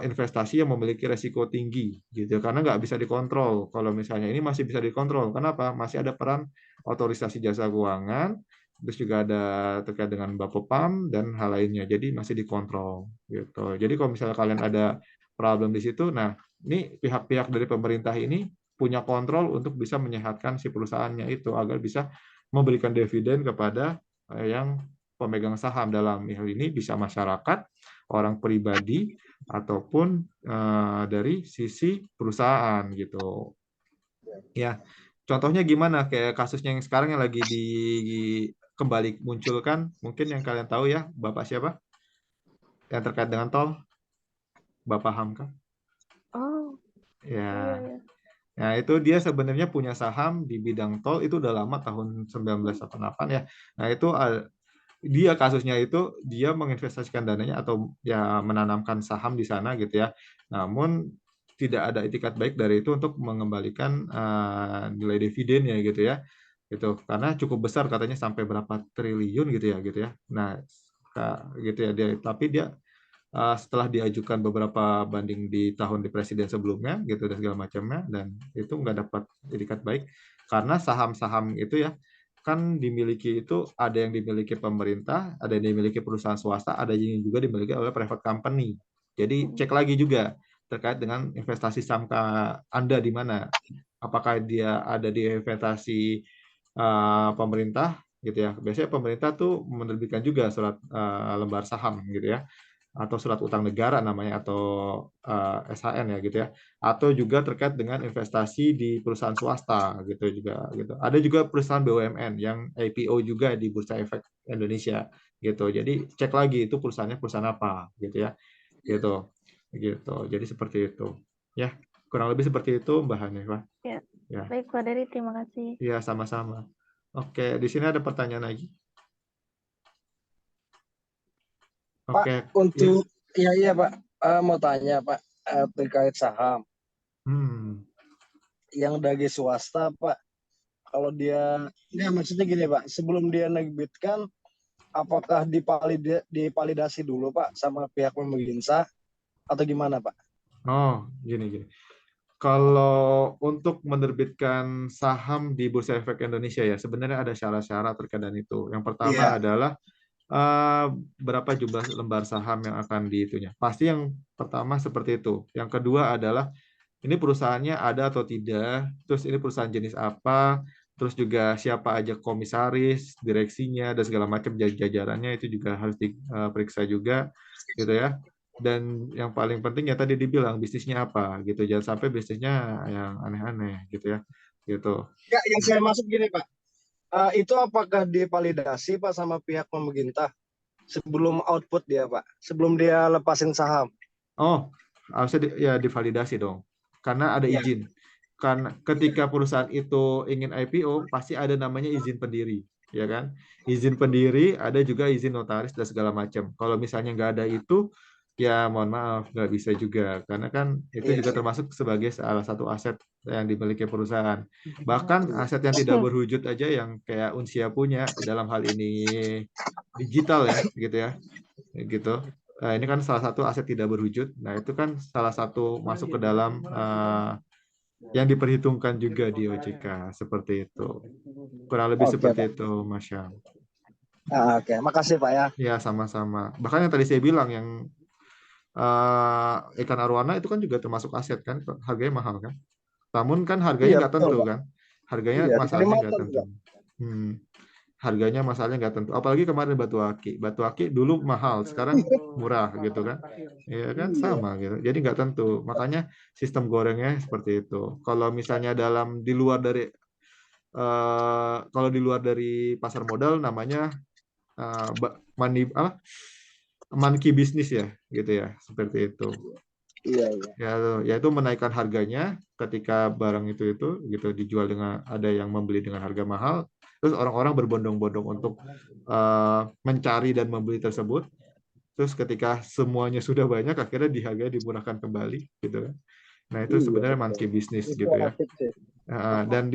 investasi yang memiliki resiko tinggi gitu, karena nggak bisa dikontrol. Kalau misalnya ini masih bisa dikontrol. Kenapa? Masih ada peran otorisasi jasa keuangan, terus juga ada terkait dengan Bapepam dan hal lainnya. Jadi masih dikontrol gitu. Jadi kalau misalnya kalian ada problem di situ, nah ini pihak-pihak dari pemerintah ini punya kontrol untuk bisa menyehatkan si perusahaannya itu agar bisa memberikan dividen kepada yang pemegang saham. Dalam hal ini bisa masyarakat, orang pribadi, ataupun dari sisi perusahaan gitu. Ya, contohnya gimana? Kayak kasusnya yang sekarang yang lagi kembali munculkan, mungkin yang kalian tahu ya, Bapak siapa? Yang terkait dengan tol, Bapak Hamka. Oh, Ya. iya. Nah, itu dia sebenarnya punya saham di bidang tol itu udah lama, tahun 1988 ya. Nah, itu dia kasusnya itu dia menginvestasikan dananya atau ya menanamkan saham di sana gitu ya. Namun tidak ada itikat baik dari itu untuk mengembalikan nilai dividennya gitu ya. Gitu. Karena cukup besar katanya sampai berapa triliun gitu ya. Nah, gitu ya tapi dia setelah diajukan beberapa banding di tahun di presiden sebelumnya gitu dan segala macamnya, dan itu nggak dapat itikat baik karena saham-saham itu ya kan dimiliki itu ada yang dimiliki pemerintah, ada yang dimiliki perusahaan swasta, ada yang juga dimiliki oleh private company. Jadi cek lagi juga terkait dengan investasi saham Anda di mana. Apakah dia ada di investasi pemerintah gitu ya. Biasanya pemerintah tuh menerbitkan juga surat lembar saham gitu ya. atau surat utang negara namanya, atau SHN ya gitu ya, atau juga terkait dengan investasi di perusahaan swasta gitu juga gitu. Ada juga perusahaan BUMN yang IPO juga di Bursa Efek Indonesia gitu. Jadi cek lagi itu perusahaannya perusahaan apa gitu ya, gitu gitu. Jadi seperti itu ya, kurang lebih seperti itu Mbak Hanifah Ya, ya. baik Pak Dery, terima kasih. Iya, sama-sama. Oke, di sini ada pertanyaan lagi. Pak, Oke, ya. untuk iya Pak, mau tanya Pak, terkait saham yang dari swasta Pak. Kalau dia, ya maksudnya gini Pak, sebelum dia nerbitkan, apakah dipalidasi dulu Pak sama pihak pemerintah atau gimana Pak? Oh, gini. Kalau untuk menerbitkan saham di Bursa Efek Indonesia ya, sebenarnya ada syarat-syarat terkait dengan itu. Yang pertama Iya. adalah berapa jumlah lembar saham yang akan dihitunya. Pasti yang pertama seperti itu. Yang kedua adalah ini perusahaannya ada atau tidak, terus ini perusahaan jenis apa, terus juga siapa aja komisaris, direksinya, dan segala macam jajarannya itu juga harus diperiksa juga, gitu ya. Dan yang paling penting ya tadi dibilang bisnisnya apa, gitu. Jangan sampai bisnisnya yang aneh-aneh, gitu ya, gitu. Ya, yang saya maksud gini Pak, itu apakah dipalidasi Pak sama pihak pemerintah sebelum output dia Pak, sebelum dia lepasin saham? Oh, harusnya ya divalidasi dong, karena ada Iya. izin. Karena ketika perusahaan itu ingin IPO, pasti ada namanya izin pendiri, ya kan? Izin pendiri, ada juga izin notaris dan segala macam. Kalau misalnya nggak ada itu, ya mohon maaf, nggak bisa juga. Karena kan itu Iya. juga termasuk sebagai salah satu aset yang dimiliki perusahaan. Bahkan aset yang tidak berwujud aja yang kayak Unsia punya, dalam hal ini digital ya, gitu ya, gitu. Nah, ini kan salah satu aset tidak berwujud. Nah, itu kan salah satu masuk ke dalam yang diperhitungkan juga di OJK, seperti itu. Kurang lebih Oke, seperti Pak. itu, Mas Syam. Oke, makasih Pak ya. Ya, sama-sama. Bahkan yang tadi saya bilang, yang ikan arwana itu kan juga termasuk aset kan, harganya mahal kan. Namun kan harganya Iya, nggak betul tentu Pak. kan. Harganya Iya, di masalahnya nggak Kalimantan tentu. Pak. Harganya masalahnya nggak tentu. Apalagi kemarin batu aki. Batu aki dulu mahal, sekarang murah gitu kan. Ya kan Iya. sama gitu. Jadi nggak tentu. Makanya sistem gorengnya seperti itu. Kalau misalnya di luar dari kalau di luar dari pasar modal namanya monkey bisnis ya, gitu ya, seperti itu. Iya. Ya itu menaikkan harganya ketika barang itu gitu dijual dengan ada yang membeli dengan harga mahal, terus orang-orang berbondong-bondong untuk mencari dan membeli tersebut. Terus ketika semuanya sudah banyak, akhirnya harganya dimurahkan kembali, gitu kan. Nah itu Iya, sebenarnya betul. monkey bisnis Itu gitu ya. asik sih. Dan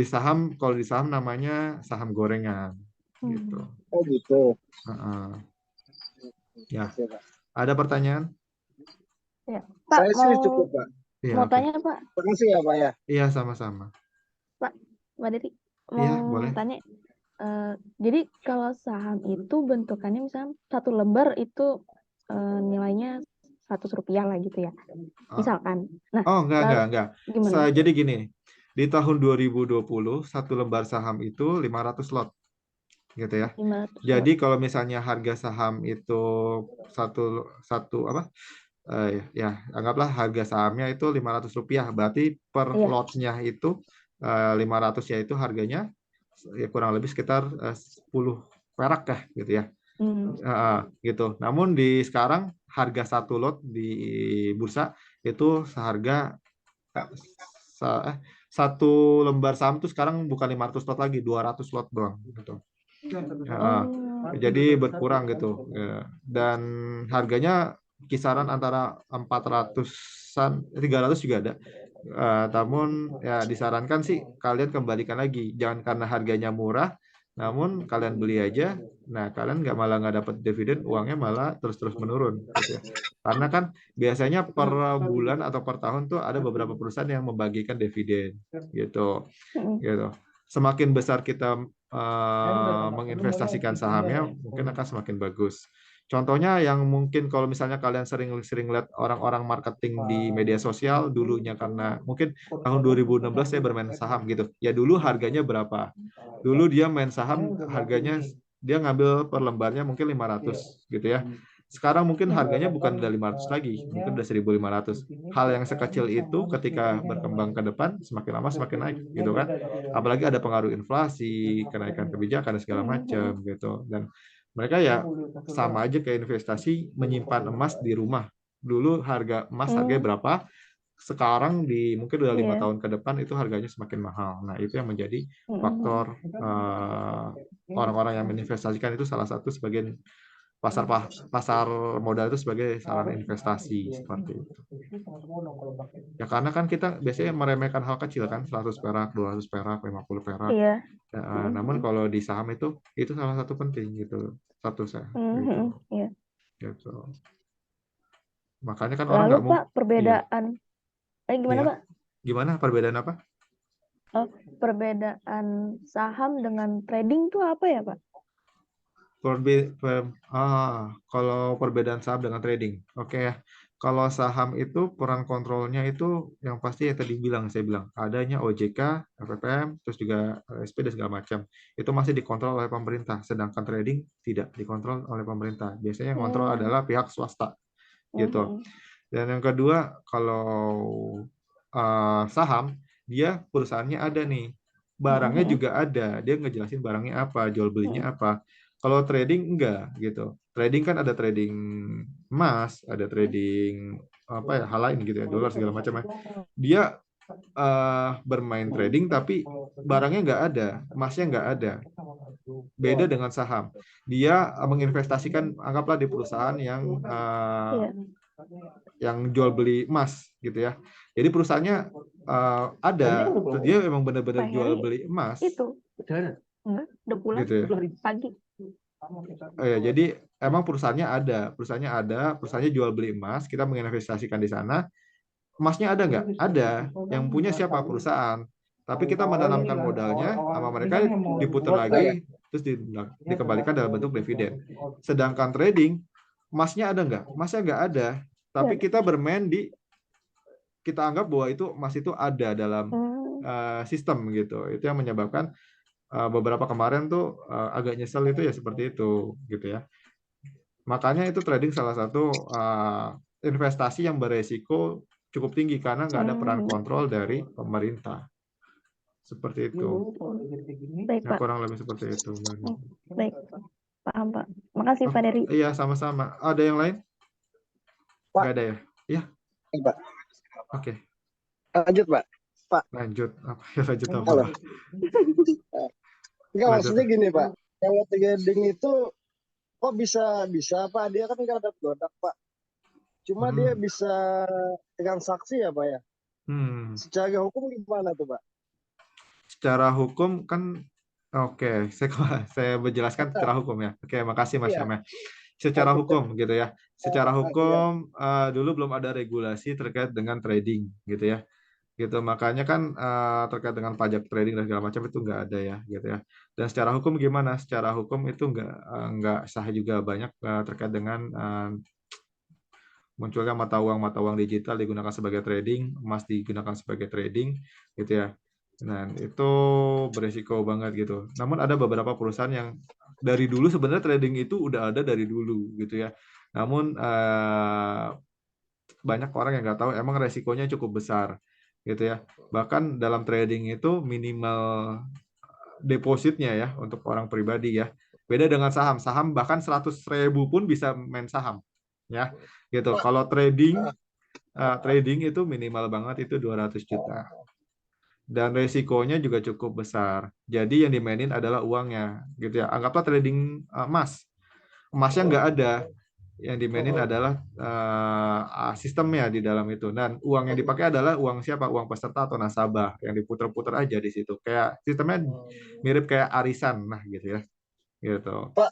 kalau di saham namanya saham gorengan, gitu. Oh gitu. Ya, Oke, Pak. ada pertanyaan? Ya, Pak, Saya sih cukup Pak. Iya, mau oke. tanya Pak, Terima kasih ya Pak ya. Iya, sama-sama. Pak Dery, Iya, mau boleh. tanya. Jadi kalau saham itu bentukannya misalnya satu lembar itu nilainya Rp100 lah gitu ya, misalkan. Nah, Oh, enggak. gimana? Jadi gini, di tahun 2020 satu lembar saham itu 500 lot, gitu ya. 500 Jadi kalau misalnya harga saham itu satu apa? Ya, anggaplah harga sahamnya itu Rp500, berarti per Iya. lotnya itu 500 ya, itu harganya ya kurang lebih sekitar 10 perak ya, gitu ya. Gitu. Namun di sekarang harga satu lot di bursa itu seharga satu lembar saham itu sekarang bukan 500 lot lagi, 200 lot doang gitu. Jadi berkurang gitu. Dan harganya kisaran antara 400-an, 300 juga ada. Namun ya disarankan sih kalian kembalikan lagi, jangan karena harganya murah, namun kalian beli aja. Nah, kalian malah nggak dapat dividen, uangnya malah terus-terus menurun, gitu ya. Karena kan biasanya per bulan atau per tahun tuh ada beberapa perusahaan yang membagikan dividen, gitu. Semakin besar kita menginvestasikan sahamnya, mungkin akan semakin bagus. Contohnya yang mungkin kalau misalnya kalian sering lihat orang-orang marketing di media sosial dulunya, karena mungkin tahun 2016 saya bermain saham gitu. Ya dulu harganya berapa? Dulu dia main saham harganya dia ngambil per lembarnya mungkin 500 gitu ya. Sekarang mungkin harganya bukan udah 500 lagi, mungkin udah 1.500. Hal yang sekecil itu ketika berkembang ke depan semakin lama semakin naik gitu kan. Apalagi ada pengaruh inflasi, kenaikan kebijakan dan segala macam gitu. Dan mereka ya sama aja kayak investasi menyimpan emas di rumah. Dulu harga emas harganya berapa? Sekarang di mungkin udah 5 Iya. tahun ke depan itu harganya semakin mahal. Nah, itu yang menjadi faktor orang-orang yang menginvestasikan itu salah satu sebagian pasar modal itu sebagai sarana investasi seperti itu. Ya karena kan kita biasanya meremehkan hal kecil kan, 100 perak, 200 perak, 50 perak. Iya. Namun kalau di saham itu salah satu penting gitu. Satu saya gitu. Iya. Gitu. Makanya kan orang Lalu nggak mau. Pak, perbedaan gimana Iya. Pak? Gimana perbedaan apa? Perbedaan saham dengan trading tuh apa ya Pak? Kalau perbedaan saham dengan trading, oke ya. Kalau saham itu peran kontrolnya itu yang pasti ya tadi saya bilang adanya OJK, FFM, terus juga SP dan segala macam. Itu masih dikontrol oleh pemerintah, sedangkan trading tidak dikontrol oleh pemerintah. Biasanya yang kontrol adalah pihak swasta, gitu. Dan yang kedua, kalau saham, dia perusahaannya ada nih, barangnya juga ada, dia ngejelasin barangnya apa, jual belinya apa. Kalau trading enggak gitu. Trading kan ada trading emas, ada trading apa ya, hal lain gitu ya, dolar segala macam ya. Dia bermain trading tapi barangnya nggak ada, emasnya nggak ada. Beda dengan saham. Dia menginvestasikan, anggaplah di perusahaan yang jual beli emas gitu ya. Jadi perusahaannya ada, dia memang benar-benar jual beli emas. Itu. Enggak, udah pulang Gitu ya. pagi. Jadi emang perusahaannya perusahaannya jual beli emas, kita menginvestasikan di sana. Emasnya ada nggak? Ada. Yang punya siapa? Perusahaan. Tapi kita menanamkan modalnya sama mereka, diputar lagi, terus dikembalikan dalam bentuk dividen. Sedangkan trading, emasnya ada nggak? Emasnya nggak ada. Tapi kita bermain kita anggap bahwa itu emas itu ada dalam sistem gitu. Itu yang menyebabkan beberapa kemarin tuh agak nyesel itu ya seperti itu gitu ya. Makanya itu trading salah satu investasi yang beresiko cukup tinggi karena nggak ada peran kontrol dari pemerintah. Seperti itu. Baik, Ya, Pak. kurang lebih seperti itu. Baik, paham Pak. Makasih Pak Dery. Iya, sama-sama. Ada yang lain? Pak. Nggak ada ya? Iya. Pak. Oke. Lanjut, Pak. Pak. Lanjut. Apa ya, lanjut apa? Halo. Enggak, maksudnya gini, Pak. Kalau trading itu kok bisa Pak? Dia kan nggak ada produk, Pak. Cuma dia bisa transaksi ya, Pak ya? Secara hukum gimana tuh, Pak? Secara hukum kan, oke, saya menjelaskan secara hukum ya. Oke, makasih Mas Syam. Secara hukum gitu ya. Secara hukum dulu belum ada regulasi terkait dengan trading gitu ya. Gitu, makanya kan terkait dengan pajak trading dan segala macam itu nggak ada ya gitu ya. Dan secara hukum gimana? Secara hukum itu nggak sah juga, banyak terkait dengan munculnya mata uang digital digunakan sebagai trading, emas digunakan sebagai trading gitu ya. Nah, itu beresiko banget gitu. Namun ada beberapa perusahaan yang dari dulu sebenarnya trading itu udah ada dari dulu gitu ya. Namun banyak orang yang nggak tahu emang resikonya cukup besar gitu ya. Bahkan dalam trading itu minimal depositnya ya untuk orang pribadi ya. Beda dengan saham. Saham bahkan 100.000 pun bisa main saham ya. Gitu. Kalau trading itu minimal banget itu 200 juta. Dan resikonya juga cukup besar. Jadi yang dimainin adalah uangnya, gitu ya. Anggaplah trading emas, emasnya nggak ada, yang dimainin adalah sistemnya di dalam itu. Dan uang yang dipakai adalah uang siapa? Uang peserta atau nasabah yang diputar-putar aja di situ. Kayak sistemnya mirip kayak arisan, nah gitu ya. Gitu. Pak,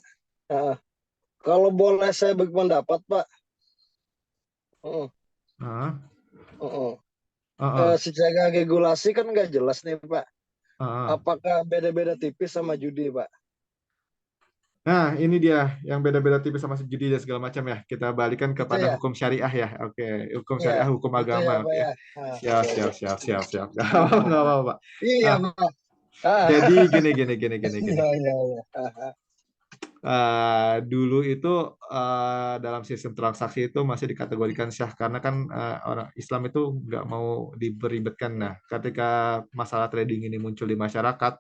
kalau boleh saya berpendapat, Pak. Secara regulasi kan nggak jelas nih, Pak. Apakah beda-beda tipis sama judi, Pak? Nah, ini dia yang beda-beda tipis sama judi dan segala macam ya. Kita balikan kepada hukum syariah ya. Oke, hukum syariah, hukum agama. Oke. Siap. Nggak apa-apa, Pak. Iya, Pak. Jadi gini. Dulu itu dalam sistem transaksi itu masih dikategorikan syah karena kan orang Islam itu nggak mau diberibetkan. Nah, ketika masalah trading ini muncul di masyarakat,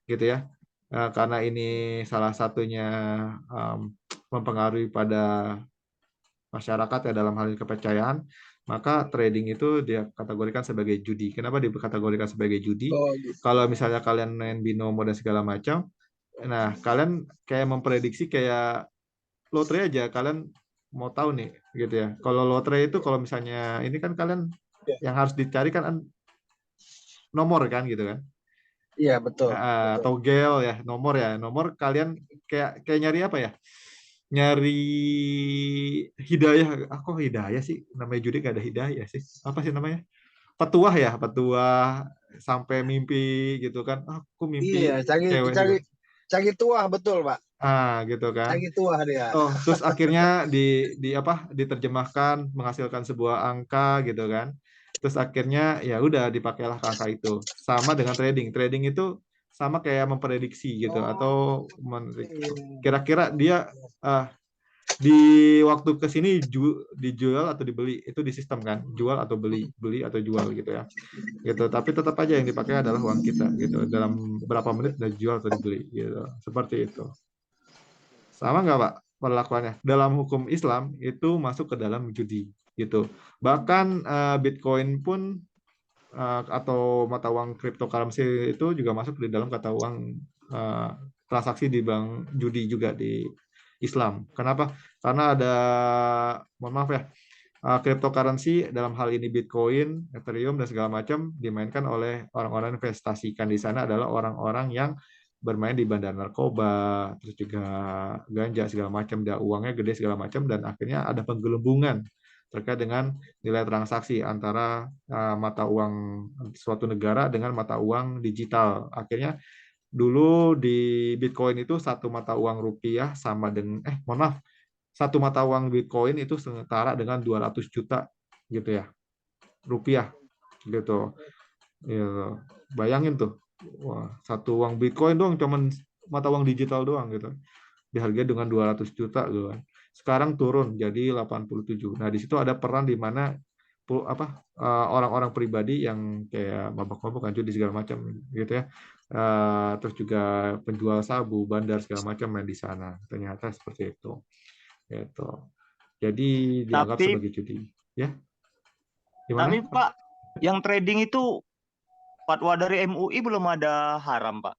gitu ya, karena ini salah satunya mempengaruhi pada masyarakat ya dalam hal ini kepercayaan, maka trading itu dia kategorikan sebagai judi. Kenapa dikategorikan sebagai judi? Oh, gitu. Kalau misalnya kalian main binomo dan segala macam, nah kalian kayak memprediksi kayak lotre aja. Kalian mau tahu nih, gitu ya. Kalau lotre itu kalau misalnya ini kan kalian Ya. yang harus dicari kan nomor kan, gitu kan? Iya, betul. Togel ya, nomor kalian kayak nyari apa ya, nyari hidayah. Kok hidayah sih, namanya judi gak ada hidayah sih, apa sih namanya, petuah sampai mimpi gitu kan, aku mimpi Iya, cewek cari gitu, cari tuah, betul, Pak. gitu kan. Cari tuah dia. Terus akhirnya di apa, diterjemahkan menghasilkan sebuah angka gitu kan. Terus akhirnya ya udah dipakailah angka itu. Sama dengan trading. Trading itu sama kayak memprediksi gitu, atau kira-kira dia di waktu ke sini dijual atau dibeli, itu di sistem kan, jual atau beli atau jual gitu ya. Gitu. Tapi tetap aja yang dipakai adalah uang kita gitu. Dalam berapa menit udah jual atau dibeli gitu. Seperti itu. Sama nggak Pak perlakuannya? Dalam hukum Islam itu masuk ke dalam judi gitu. Bahkan Bitcoin pun atau mata uang cryptocurrency itu juga masuk di dalam kata uang transaksi di bank judi juga di Islam. Kenapa? Karena ada, mohon maaf ya, cryptocurrency dalam hal ini Bitcoin, Ethereum dan segala macam dimainkan oleh orang-orang investasikan di sana adalah orang-orang yang bermain di bandar narkoba, terus juga ganja segala macam, dan uangnya gede segala macam, dan akhirnya ada penggelembungan terkait dengan nilai transaksi antara mata uang suatu negara dengan mata uang digital. Akhirnya dulu di Bitcoin itu satu mata uang rupiah sama dengan mohon maaf, satu mata uang Bitcoin itu setara dengan 200 juta gitu ya, rupiah gitu. Ya, bayangin tuh. Wah, satu uang Bitcoin doang cuman mata uang digital doang gitu. Dihargai dengan 200 juta gitu kan. Sekarang turun jadi 87. Nah, di situ ada peran di mana orang-orang pribadi yang kayak mabok-mabok, judi segala macam gitu ya. Terus juga penjual sabu, bandar segala macam main di sana. Ternyata seperti itu. Gitu. Jadi dianggap Tapi sebagai judi. Ya, gimana? Pak, yang trading itu fatwa dari MUI belum ada haram, Pak.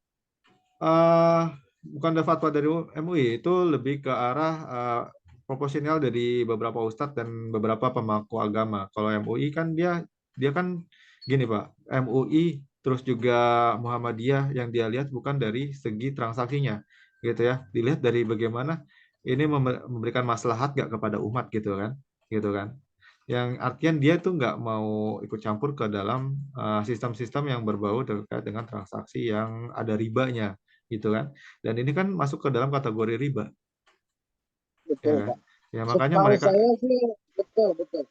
Bukan ada fatwa dari MUI, itu lebih ke arah proporsional dari beberapa ustadz dan beberapa pemangku agama. Kalau MUI kan dia kan gini Pak, MUI terus juga Muhammadiyah yang dia lihat bukan dari segi transaksinya, gitu ya. Dilihat dari bagaimana ini memberikan maslahat gak kepada umat gitu kan, Yang artian dia tuh nggak mau ikut campur ke dalam sistem-sistem yang berbau terkait dengan transaksi yang ada ribanya, gitu kan. Dan ini kan masuk ke dalam kategori riba, ya Betul, kan? Pak. Ya makanya Setahu mereka saya sih, betul.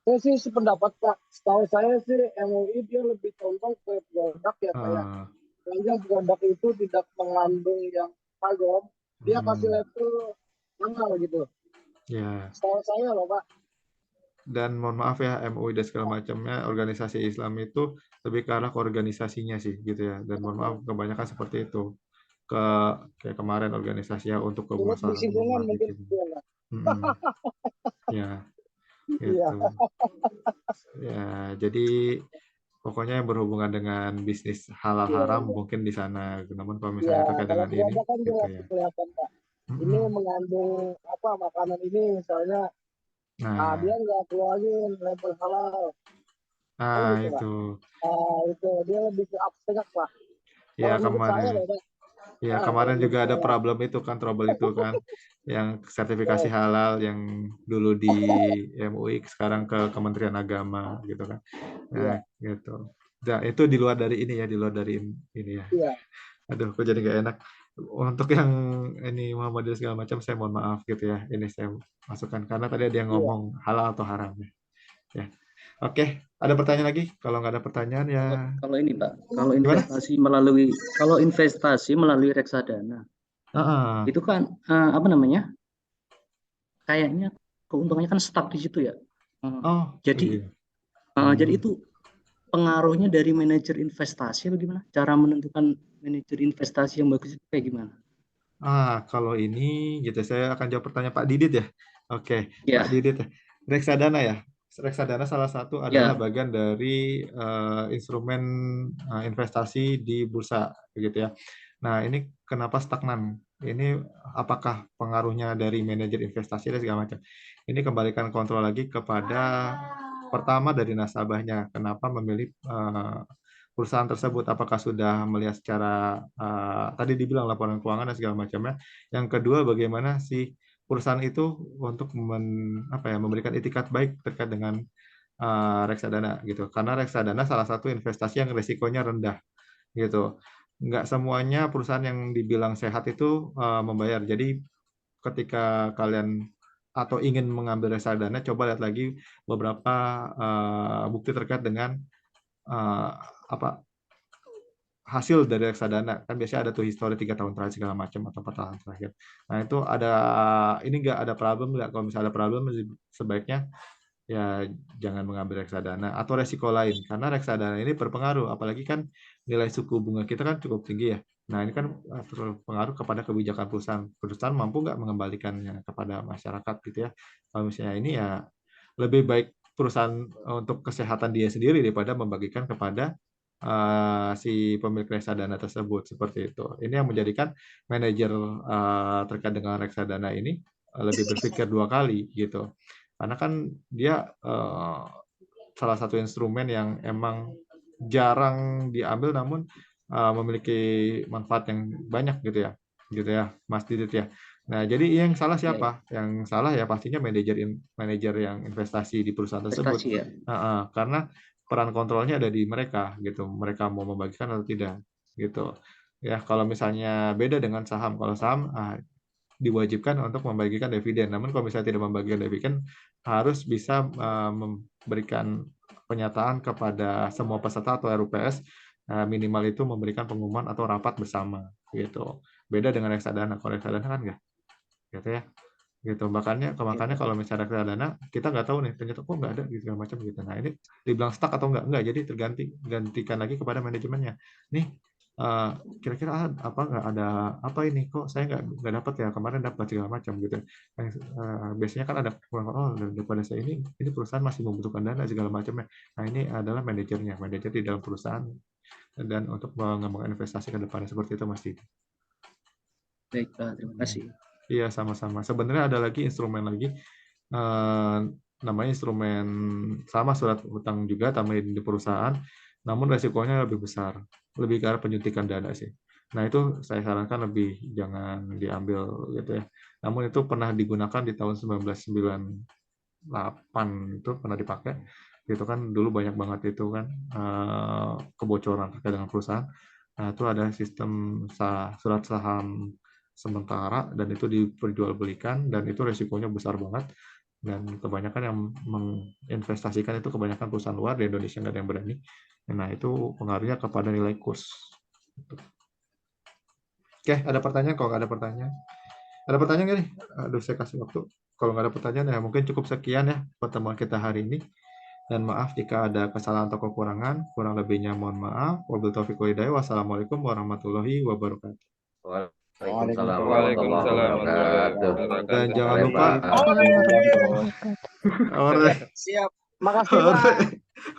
Saya sih sependapat, Pak. Setahu saya sih MUI dia lebih condong ke produk ya, Pak ya. ah, Yang produk itu tidak mengandung yang haram, dia kasih level mahal gitu. ya. Setahu saya loh, Pak. Dan mohon maaf ya, MUI dan segala macamnya organisasi Islam itu lebih ke arah ke organisasinya sih, gitu ya. Dan mohon maaf kebanyakan seperti itu. Kayak kemarin organisasinya untuk Turut masalah bersinggungan umat mungkin. gitu. Mm-mm. Ya, Iya. gitu. Ya, jadi pokoknya yang berhubungan dengan bisnis halal Iya, haram iya. mungkin di sana. Namun kalau Ya, misalnya terkait kalau dengan ini, produk kan gitu jelas ya. kelihatan, Pak. Ini mengandung apa makanan ini misalnya, dia Nah, nggak keluarin label halal. Kan gitu, Pak. itu. Itu dia lebih ke abstrak, Pak. Ya Kalau menurut saya kemarin. loh, Pak. Ya Kalau kemarin menurut juga ada saya. problem itu kan, trouble itu kan, yang sertifikasi Oh, halal yang dulu di MUI sekarang ke Kementerian Agama gitu kan. Nah, iya. gitu. Nah, itu di luar dari ini ya, di luar dari ini ya. Iya. Aduh, kok jadi nggak enak. Untuk yang ini Muhammadiyah segala macam, saya mohon maaf gitu ya. Ini saya masukkan karena tadi ada yang Iya. ngomong halal atau haram ya. Oke, ada pertanyaan lagi? Kalau nggak ada pertanyaan ya. Kalau ini Pak, kalau Gimana? investasi melalui reksadana, Ah, Itu kan apa namanya? Kayaknya keuntungannya kan stuck di situ ya. oh Jadi iya. jadi itu pengaruhnya dari manajer investasi atau gimana? Cara menentukan manajer investasi yang bagus itu kayak gimana? Kalau ini gitu saya akan jawab pertanyaan Pak Didit ya. Oke, Pak Ya, Didit. Reksadana ya. Reksadana salah satu adalah ya, bagian dari instrumen investasi di bursa gitu ya. Nah, ini kenapa stagnan? Ini apakah pengaruhnya dari manajer investasi dan segala macam? Ini kembalikan kontrol lagi kepada pertama dari nasabahnya. Kenapa memilih perusahaan tersebut? Apakah sudah melihat secara tadi dibilang laporan keuangan dan segala macamnya? Yang kedua, bagaimana si perusahaan itu untuk memberikan itikat baik terkait dengan reksadana gitu. Karena reksadana salah satu investasi yang risikonya rendah gitu. Nggak semuanya perusahaan yang dibilang sehat itu membayar. Jadi ketika kalian atau ingin mengambil reksadana, coba lihat lagi beberapa bukti terkait dengan uh, apa hasil dari reksadana. Kan biasanya ada tuh histori 3 tahun terakhir segala macam atau 4 tahun terakhir. Nah itu ada ini nggak ada problem nggak? Kalau misalnya ada problem sebaiknya ya jangan mengambil reksadana atau resiko lain karena reksadana ini berpengaruh apalagi kan nilai suku bunga kita kan cukup tinggi ya. Nah ini kan berpengaruh kepada kebijakan perusahaan mampu nggak mengembalikannya kepada masyarakat gitu ya. Kalau misalnya ini ya lebih baik perusahaan untuk kesehatan dia sendiri daripada membagikan kepada si pemilik reksadana tersebut seperti itu. Ini yang menjadikan manajer terkait dengan reksadana ini lebih berpikir 2 kali gitu. Karena kan dia salah satu instrumen yang emang jarang diambil namun memiliki manfaat yang banyak gitu ya, Mas Didit ya. Nah, jadi yang salah siapa? Yang salah ya pastinya manajer yang investasi di perusahaan tersebut. investasi ya. Karena peran kontrolnya ada di mereka gitu. Mereka mau membagikan atau tidak gitu. Ya, kalau misalnya beda dengan saham. Kalau saham diwajibkan untuk membagikan dividen. Namun kalau misalnya tidak membagikan dividen, harus bisa memberikan pernyataan kepada semua peserta atau RUPS minimal itu memberikan pengumuman atau rapat bersama gitu. Beda dengan reksadana. Kalau reksadana kan enggak, gitu ya. Gitu. Makanya kalau misalnya reksadana kita nggak tahu nih ternyata kok nggak ada gitu segala macam gitu. Nah ini dibilang stuck atau enggak, jadi gantikan lagi kepada manajemennya. Nih kira-kira apa nggak ada apa ini kok saya nggak dapat ya kemarin dapat segala macam gitu. Biasanya kan ada oh daripada saya ini perusahaan masih membutuhkan dana segala macamnya. Nah ini adalah manajer di dalam perusahaan dan untuk mengembangkan investasi ke depannya seperti itu Mas Didi. Baik, terima kasih. Iya sama-sama. Sebenarnya ada lagi instrumen lagi namanya instrumen sama surat hutang juga tapi di perusahaan, namun resikonya lebih besar, lebih ke arah penyuntikan dana sih. Nah itu saya sarankan lebih jangan diambil gitu ya. Namun itu pernah digunakan di tahun 1998 itu pernah dipakai. Gitu kan dulu banyak banget itu kan kebocoran terkait dengan perusahaan. Nah itu ada sistem surat saham sementara dan itu diperjualbelikan dan itu resikonya besar banget dan kebanyakan yang menginvestasikan itu kebanyakan perusahaan luar di Indonesia nggak ada yang berani. Nah itu pengaruhnya kepada nilai kurs. Oke, ada pertanyaan? Kalau nggak ada pertanyaan, ada pertanyaan nggak nih? Aduh, saya kasih waktu. Kalau nggak ada pertanyaan ya mungkin cukup sekian ya pertemuan kita hari ini. Dan maaf jika ada kesalahan atau kekurangan. Kurang lebihnya mohon maaf. Wabillahi taufiq wal hidayah. Wassalamualaikum warahmatullahi wabarakatuh. Waalaikumsalam warahmatullahi wabarakatuh. Dan jangan Boleh, lupa Pak. ore. Siap. Makasih, Pak.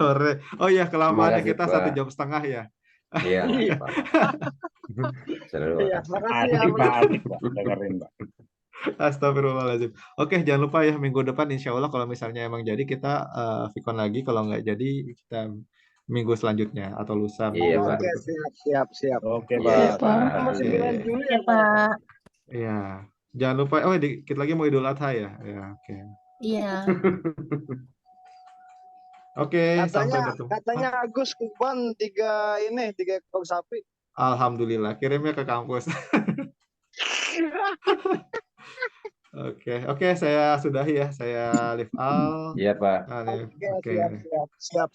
Ore. Oh iya, kelamaan Makasih, kita Pak. 1,5 jam ya. Iya, Pak. Seru, Iya, makasih. makasih ya, Pak. Dengerin, Pak. Astagfirullahaladzim. Oke, jangan lupa ya minggu depan insya Allah kalau misalnya emang jadi kita Vicon lagi. Kalau nggak jadi kita minggu selanjutnya atau lusa Iya, minggu Pak. Oke, berikutnya. siap. Oke, Iya, Pak. Pak. Sama 9 Juli ya, Pak. Pak. Iya. Jangan lupa. Oh, dikit lagi mau Idul Adha ya. Ya, oke. Iya. Oke, sampai bertemu. Katanya Agus Kuban 3 ekor sapi. Alhamdulillah, kirimnya ke kampus. Oke, saya sudahi ya. Saya Live Al. Iya, Pak. Oke, siap.